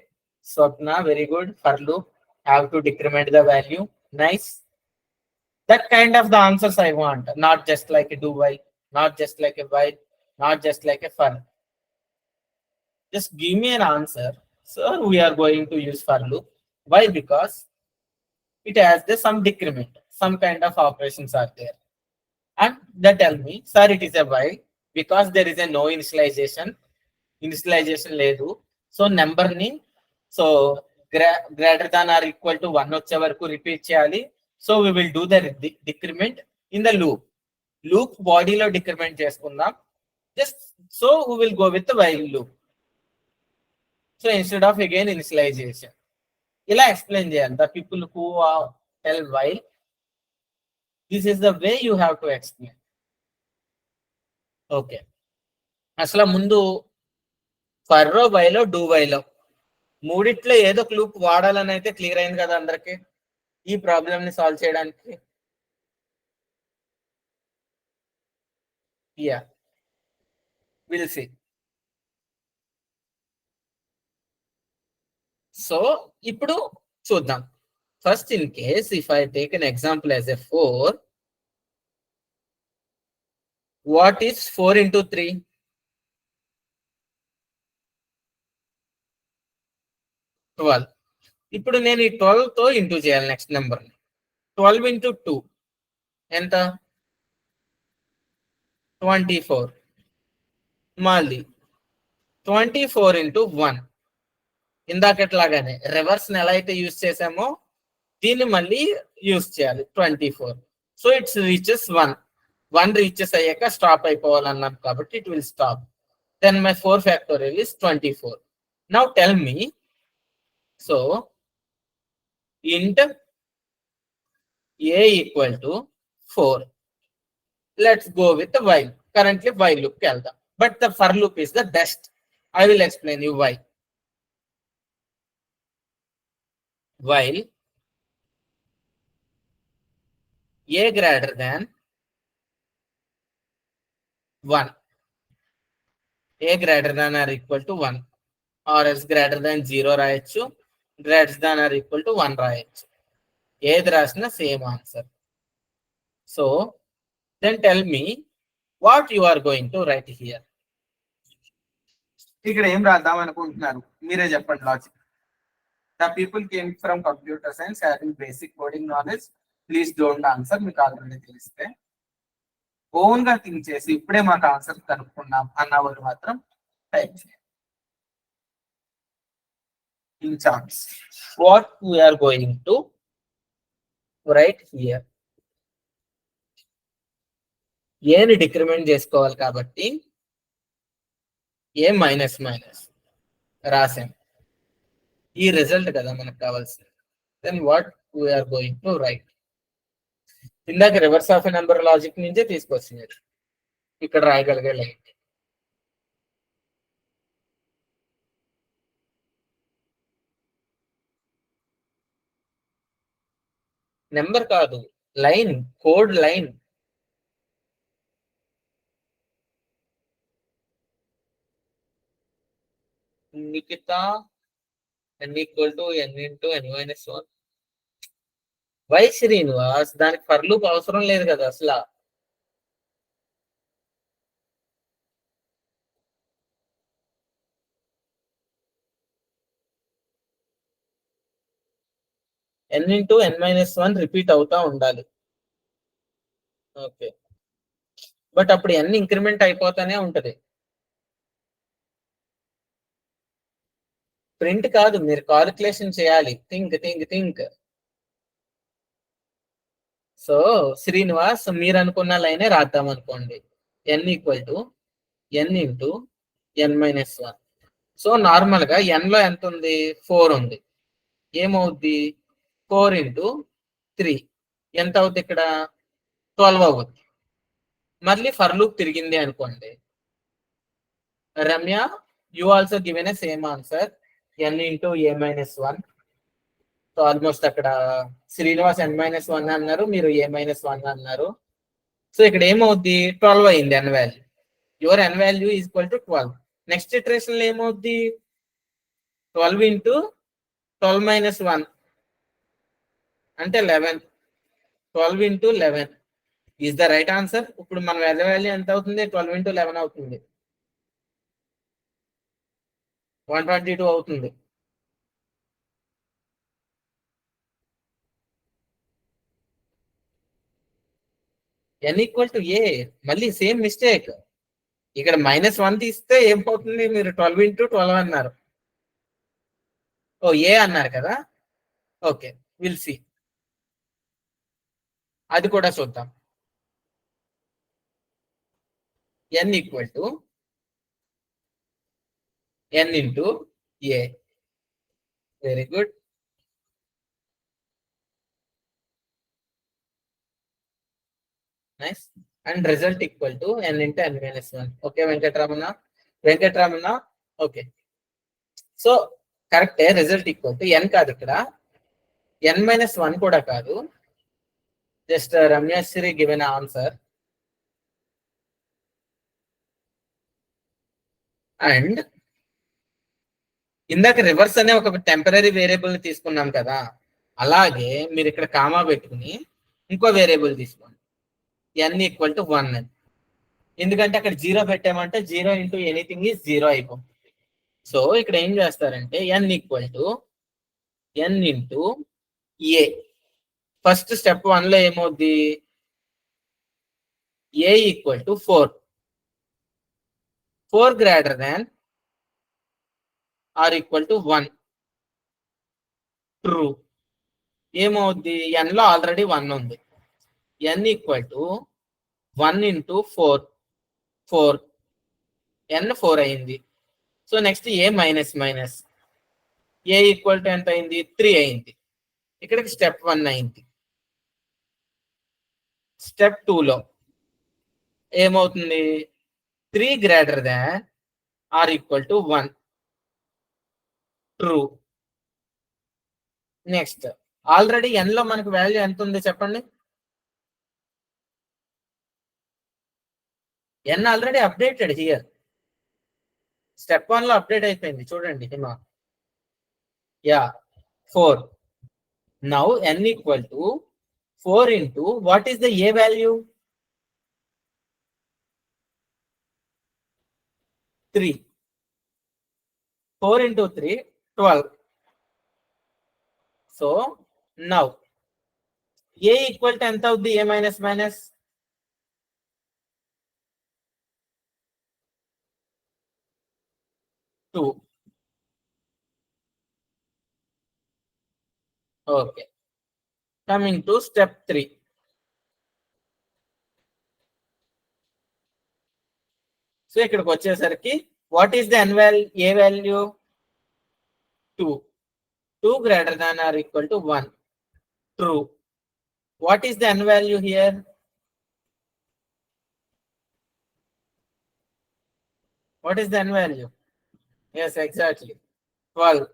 Swapna, very good. For loop have to decrement the value. Nice. That kind of the answers I want, not just like a do while, not just like a while, not just like a for. Just give me an answer. Sir, we are going to use for loop. Why? Because it has the some decrement, some kind of operations are there. And they tell me, sir, it is a while because there is a no initialization. Initialization ledu. So number ni so greater than or equal to 1 వచ్చే వరకు repeat చేయాలి. So we will do the decrement in the loop. Loop body లో decrement చేసుకుందాం. Just so we will go with the while loop. So instead of again initialization, ఇలా explain చేయాలి. The people who tell while, this is the way you have to explain. Okay. అసలు ముందు furrow వైలో do వైలో మూడిట్లో ఏదో ఒక loop వాడాలని అయితే clear అయింది కదా అందరికి ఈ ప్రాబ్లమ్ ని సాల్వ్ చేయడానికి. Yeah, will see. సో ఇప్పుడు చూద్దాం. First in case if I take an example as a 4, what is 4 into 3? 12. ఇప్పుడు నేను ఈ 12 తో ఇంటూ చేయాలి నెక్స్ట్ నెంబర్ ని. 12 into 2 ఎంత? 24. మళ్ళీ 24 into 1. ఇందాకట్లాగానే రివర్స్ ని ఎలా అయితే యూజ్ చేసామో దీన్ని మళ్ళీ యూజ్ చేయాలి. 24. So it's reaches 1. 1 రీచెస్ అయ్యాక స్టాప్ అయిపోవాలన్నాం కాబట్టి it will stop. Then my 4 factorial is 24. Now tell me, so int a equal to 4. Let's go with the while. Currently while loop ki veldam, but the for loop is the best. I will explain you why. While a greater than 1, a greater than or equal to 1, or else greater than 0 రాయొచ్చు, greater than or equal to 1 రాయొచ్చు. ఏది రాసినా same answer. So then tell me what you are going to write here. ఇక్కడ ఏం రాద్దాం అనుకుంటున్నారు మీరే చెప్పండి logic. The people came from computer science having basic coding knowledge. Please don't answer, మీకు ఆల్రెడీ తెలిస్తే. ఓన్ గా థింక్ చేసి ఇప్పుడే మాకు ఆన్సర్ కనుక్కున్నాం అన్న వాళ్ళు మాత్రం టైప్ చేయండి. In chance what we are going to write here. ఏని డిక్రిమెంట్ చేసుకోవాలి కాబట్టి ఏ మైనస్ మైనస్ రాసాం. ఈ రిజల్ట్ కదా మనకు కావాల్సింది. Then what we're going to write. ఇందాక రివర్స్ ఆఫ్ నెంబర్ లాజిక్ నుంచే తీసుకొచ్చింది ఇక్కడ రాయగలిగే లైన్. నెంబర్ కాదు, line, code line. Nikhita n equal to n into n minus 1. Why Srinivas, దానికి ఫర్ లూప్ అవసరం లేదు కదా అసలు. n into n minus 1 repeat అవుతా ఉండాలి. ఓకే, బట్ అప్పుడు n ఇంక్రిమెంట్ అయిపోతానే ఉంటది. ప్రింట్ కాదు, మీరు కాలిక్యులేషన్ చేయాలి. Think think think. So Srinivas మీరు అనుకున్న లైనే రాద్దాం అనుకోండి. n equal to n into n minus 1. So normal గా n లో ఎంత ఉంది? 4 ఉంది. ఏమవుద్ది? 4 ఇంటూ 3 ఎంత అవుద్ది? ఇక్కడ 12 అవుద్ది. మళ్ళీ ఫర్ లూప్ తిరిగింది అనుకోండి. Ramya, you also given a same answer, n into a minus 1. So almost అక్కడ శ్రీనివాస్ n మైనస్ 1 అన్నారు, మీరు a మైనస్ 1 అన్నారు. సో ఇక్కడ ఏమవుద్ది? 12 అయింది n value. Your n value is equal to 12. Next iteration లో ఏమవుద్ది? 12 ఇంటూ 12 మైనస్ 1 అంటే 11. 12 into 11 is the right answer. ఇప్పుడు మన వాల్యూ ఎంత అవుతుంది? 12 ఇంటూ 11 అవుతుంది, 122 అవుతుంది. n ఈక్వల్ టు ఏ, మళ్ళీ సేమ్ మిస్టేక్. ఇక్కడ -1 తీస్తే ఏమవుతుంది? మీరు 12 ఇంటూ 12 అన్నారు. ఓ ఏ అన్నారు కదా. ఓకే, విల్ సి, అది కూడా చూద్దాం. n equal to n into A. Very good. Nice. And result equal to n into n minus 1. Okay Venkataramana. Okay, so కరెక్టే. రిజల్ట్ ఈక్వల్ టు n కాదు, ఇక్కడ n మైనస్ 1 కూడా కాదు. Just Ramyasri given answer. And ఇందాక reverse అనే ఒక temporary variable తీసుకున్నాం కదా, అలాగే మీరు ఇక్కడ కామా పెట్టుకుని ఇంకో వేరియబుల్ తీసుకోండి, n ఈక్వల్ టు 1 అని. ఎందుకంటే అక్కడ 0 పెట్టామంటే 0 ఇంటూ ఎనీథింగ్ ఈజ్ 0 అయిపోతుంది. సో ఇక్కడ ఏం చేస్తారంటే n equal to n into A. First step 1 లో ఏమవుద్ది? a equal to 4. 4 greater than or equal to 1. True. ఏమవుద్ది? n లో ఆల్రెడీ 1 ఉంది. n equal to 1 into 4. 4 n 4 అయింది. So next A minus minus, A equal to ఎంత అయింది? 3 అయింది. ఇక్కడికి స్టెప్ 1 అయింది. స్టెప్ 2 లో ఏమవుతుంది? 3 greater than or equal to 1. True. Next already n లో మనకు వాల్యూ ఎంత ఉంది చెప్పండి? n already updated here. Step 1 లో అప్డేట్ అయిపోయింది చూడండి. Hima, yeah 4. Now n equal to 4 into what is the a value? 3. 4 into 3 12. So now a equal to ఎంత అవుద్ది? A minus minus 2. Okay, coming to step 3. So ఇక్కడికి వచ్చేసరికి what is the a value? 2. 2 greater than or equal to 1. True. What is the n value here? What is the n value? Yes, exactly. 12.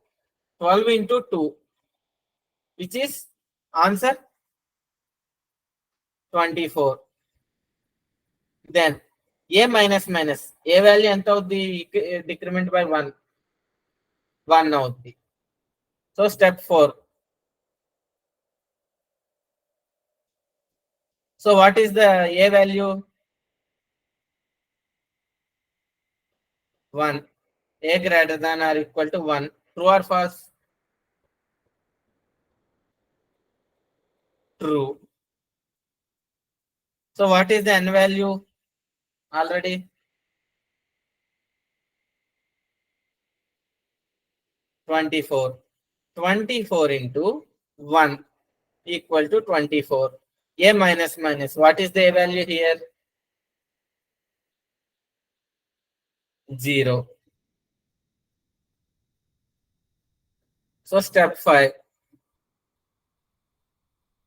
12 into 2, which is answer 24. Then a minus minus a value ఎంత అవుద్ది decrement by 1 అవుద్ది. So step 4. So what is the a value? 1. a greater than or equal to 1. True or false? True. So what is the n value already? 24. 24 into 1 equal to 24. A minus minus. What is the a value here? 0. So step 5.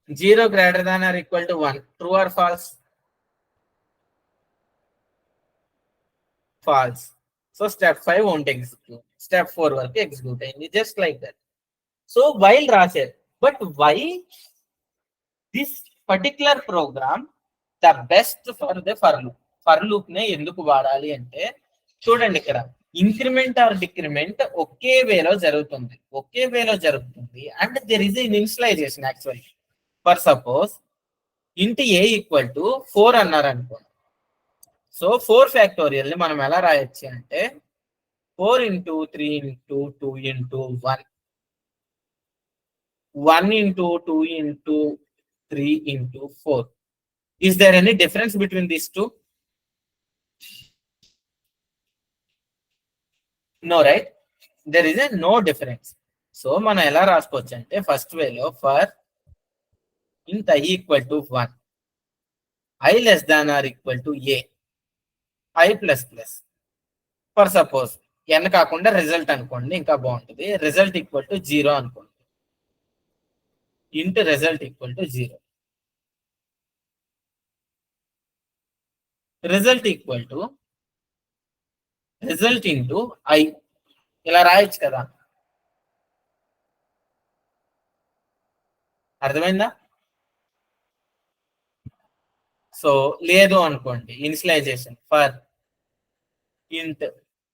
0 greater than or equal to 1. True or false? False. So step 5 won't execute. Step 4 వరకు execute అయింది. Just like that. So while రాశారు. But why this particular program the best for the for loop? For loop నే ఎందుకు వాడాలి అంటే చూడండి ఇక్కడ increment are decrement ఒకే వేలో జరుగుతుంది. And there is in initialization actually. For suppose int a equal to 4 అన్నారు అనుకో. సో 4 ఫ్యాక్టోరియల్ ని మనం ఎలా రాయొచ్చు అంటే 4 into 3 into 2 into 1. 1 into 2 into 3 into 4. Is there any difference between these two? No, right? There is a no difference. So మనం ఎలా రాసుకోవచ్చు అంటే ఫస్ట్ వేలో for int I equal to 1, I less than or equal to a, I plus plus. For suppose n కాకుండా result అనుకోండి, ఇంకా బాగుంటుంది. Result equal to 0 అనుకోండి. int result equal to 0. Result equal to result into I ఇలా రాయొచ్చు కదా. అర్థమైందా? So లేదు అనుకోండి initialization for int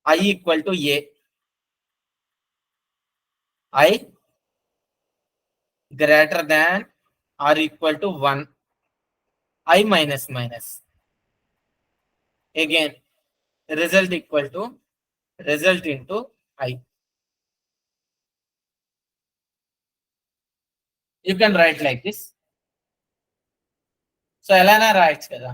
I equal to a, I greater than or equal to 1, I minus minus. Again result equal to result into I. You can write like this. So elana writes kada.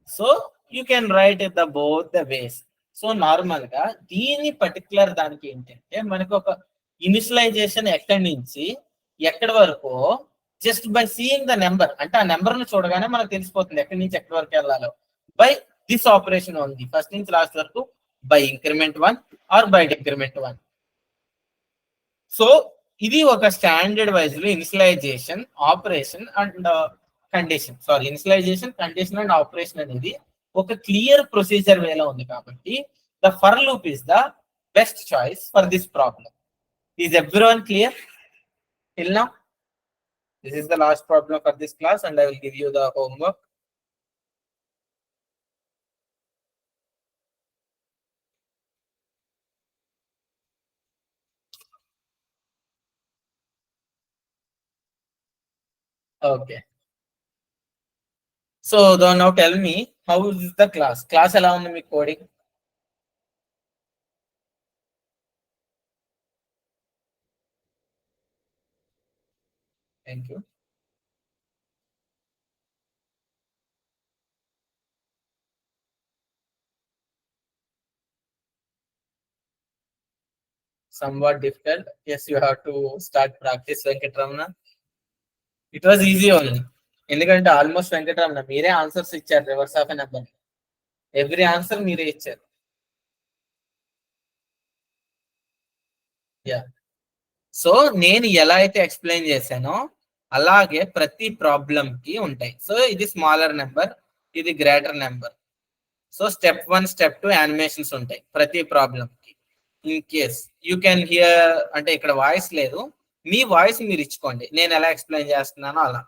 So you can write it the both the ways. So normal గా దీని particular దానికి ఏంటంటే మనకు ఒక initialisation ఎక్కడి నుంచి ఎక్కడి వరకు just by seeing the number, అంటే ఆ నెంబర్ ను చూడగానే మనకు తెలిసిపోతుంది ఎక్కడి నుంచి ఎక్కడి వరకు వెళ్ళాలో. బై దిస్ ఆపరేషన్ ఉంది ఫస్ట్ నుంచి లాస్ట్ వరకు, by increment 1 or by decrement 1. So ఇది ఒక స్టాండర్డ్ వైజ్ లో initialization operation and condition, initialization condition and operation అనేది ఒక క్లియర్ ప్రొసీజర్ వేలో ఉంది కాబట్టి the for loop is the best choice for this problem. Is everyone clear till now? This is the last problem for this class and I will give you the homework. Okay. So now tell me, how is the class? Class ఎలా ఉంది మీ coding? Thank you. Somewhat difficult. Yes, you have to start practice, Venkatramana. It was easy only. ఎందుకంటే almost Venkataramana మీరే answers ఇచ్చారు reverse of a number. Every answer మీరే ఇచ్చారు. Yeah so నేను ఎలా అయితే ఎక్స్ప్లెయిన్ చేశానో అలాగే ప్రతి ప్రాబ్లం కి ఉంటాయి. సో ఇది స్మాలర్ నెంబర్, ఇది greater number. So step 1 step 2 animations ఉంటాయి ప్రతి ప్రాబ్లం కి. In case you can hear, అంటే ఇక్కడ వాయిస్ లేదు, మీ వాయిస్ మీరు ఇచ్చుకోండి నేను ఎలా ఎక్స్ప్లెయిన్ చేస్తున్నానో అలా.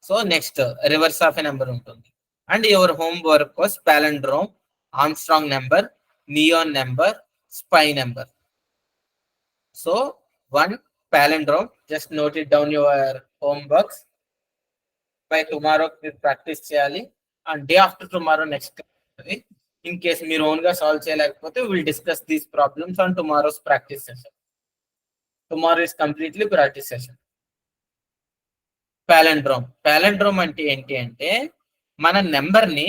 So next reverse of a number ఉంటుంది. And your homework was palindrome, Armstrong number, neon number, spy number. So 1 palindrome, just note it down your homeworks. By tomorrow practice చేయాలి and day after tomorrow next. In case మీరు own గా solve చేయలేకపోతే will discuss these problems on tomorrow's practice session. Tomorrow is completely practice session. Palindrome అంటే ఏంటి అంటే మన number ని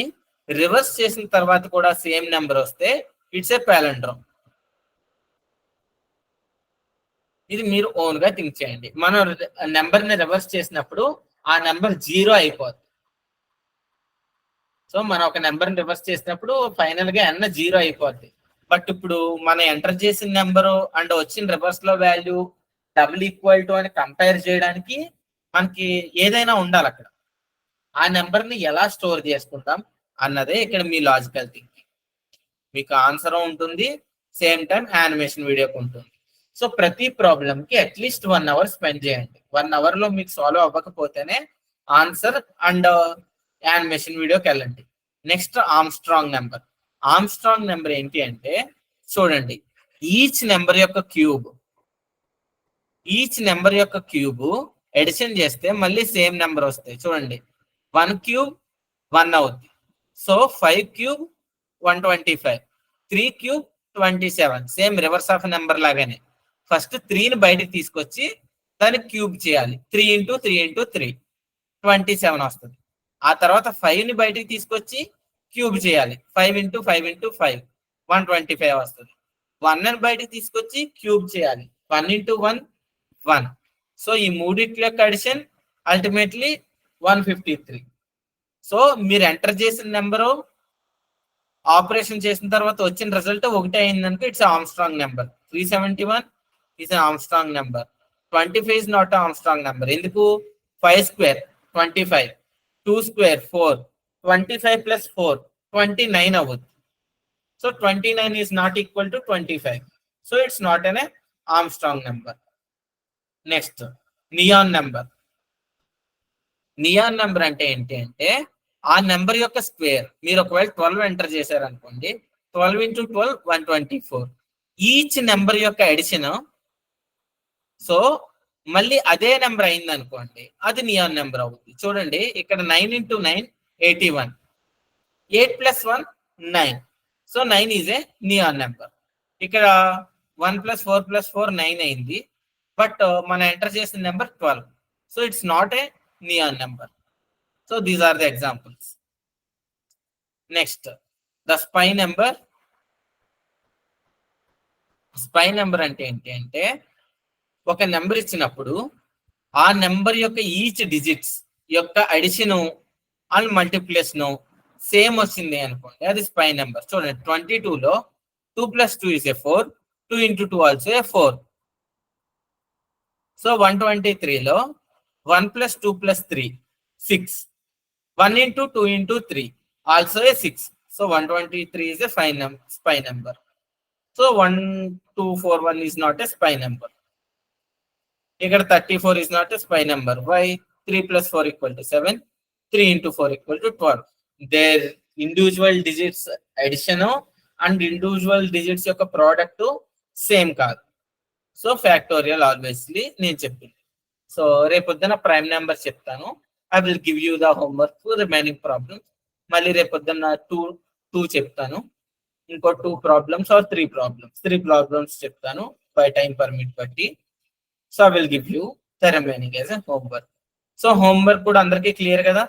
reverse చేసిన తర్వాత కూడా సేమ్ నెంబర్ వస్తే ఇట్స్ ఏ పాలిండ్రోమ్. ఇది మీరు ఓన్ గా థింక్ చేయండి. మనం నెంబర్ ని రివర్స్ చేసినప్పుడు ఆ నెంబర్ 0 అయిపోద్ది. సో మనం ఒక నెంబర్ ని రివర్స్ చేసినప్పుడు ఫైనల్ గా n 0 అయిపోద్ది. బట్ ఇప్పుడు మనం ఎంటర్ చేసిన నెంబరు అండ్ వచ్చిన రివర్స్ లో వాల్యూ డబుల్ ఈక్వల్ టు అని కంపేర్ చేయడానికి మనకి ఏదైనా ఉండాలి అక్కడ. ఆ నెంబర్ ని ఎలా స్టోర్ చేసుకుంటాం అన్నదే ఇక్కడ మీ లాజికల్ థింకింగ్. మీకు ఆన్సర్ ఉంటుంది, సేమ్ టైం యానిమేషన్ వీడియోకి ఉంటుంది. సో ప్రతి ప్రాబ్లం కి అట్లీస్ట్ 1 అవర్ స్పెండ్ చేయండి. 1 అవర్ లో మీకు సాల్వ్ అవ్వకపోతేనే ఆన్సర్ అండ్ యానిమేషన్ వీడియోకి వెళ్ళండి. Next Armstrong number. Armstrong number ఏంటి అంటే చూడండి, ఈచ్ నెంబర్ యొక్క క్యూబ్ ఎడిషన్ చేస్తే మళ్ళీ సేమ్ నెంబర్ వస్తాయి. చూడండి 1 క్యూబ్ 1 అవుద్ది. So 5 cube 125, 3 cube 27. Same reverse of number లాగానే ఫస్ట్ 3ని బయటకు తీసుకొచ్చి దాన్ని క్యూబ్ చేయాలి. 3 × 3 × 3 27 వస్తుంది. ఆ తర్వాత 5ని బయటకు తీసుకొచ్చి క్యూబ్ చేయాలి. 5 × 5 × 5 125 వస్తుంది. 1ని బయటకు తీసుకొచ్చి క్యూబ్ చేయాలి. 1 × 1 1. సో ఈ మూడిట్ల యొక్క అడిషన్ అల్టిమేట్లీ 153. సో మీరు ఎంటర్ చేసిన నెంబరు ఆపరేషన్ చేసిన తర్వాత వచ్చిన రిజల్ట్ 1 అయిందనుకో it's Armstrong number. 371 is an Armstrong number. 25 is not an Armstrong number. ఎందుకు? 5 square 25, 2 square 4, 25 plus 4 29 అవుతుంది. So 29 is not equal to 25. So it's not an Armstrong number. Next, neon number. Neon number అంటే ఏంటి అంటే ఆ number యొక్క square. మీరు ఒకవేళ 12 enter చేశారనుకోండి, 12 × 12 124. ఈచ్ నెంబర్ యొక్క ఎడిషన్, సో మళ్ళీ అదే నెంబర్ అయింది అనుకోండి, అది నియాన్ నెంబర్ అవుతుంది. చూడండి ఇక్కడ 9 × 9 81, 8 + 1 9. So 9 is a neon number. ఇక్కడ 1 + 4 + 4 9 అయింది. బట్ మనం ఎంటర్ చేసిన number 12. So it's not a neon number. So these are the examples. Next the spy number. Spy number అంటే ఏంటి అంటే ఒక నెంబర్ ఇచ్చినప్పుడు ఆ నెంబర్ యొక్క ఈచ్ డిజిట్స్ యొక్క అడిషన్ అండ్ మల్టిప్లికేషన్ సేమ్ వచ్చింది అనుకోండి, అది స్పై నెంబర్. చూడండి 22లో 2 + 2 is 4, 2 × 2 also 4. So 123లో 1 + 2 + 3 6, 1 × 2 × 3 also 6. So 123 is a spy number. So 1241 is not a spy number. ఇక్కడ 34 is not a spy number. Why? 3 + 4 = 7, 3 × 4 = 12. Their individual digits addition and individual digits యొక్క product same కాదు. So factorial obviously నేను చెప్పింది. So రేపొద్దున prime number చెప్తాను. I will give you the homework for remaining problems. మళ్ళీ రేపొద్దున 2 చెప్తాను. ఇంకో 2 ప్రాబ్లమ్స్ ఆర్ 3 ప్రాబ్లమ్స్ చెప్తాను బై టైం పర్మిట్ బట్టి. So I will give you the remaining as a homework. So homework కూడా అందరికీ క్లియర్ కదా?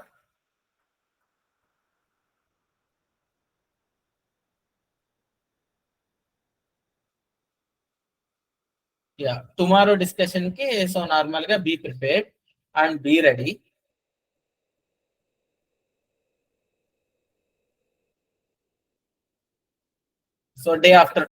యా, టుమారో డిస్కషన్ కి సో నార్మల్ గా be prepared and be ready. So day after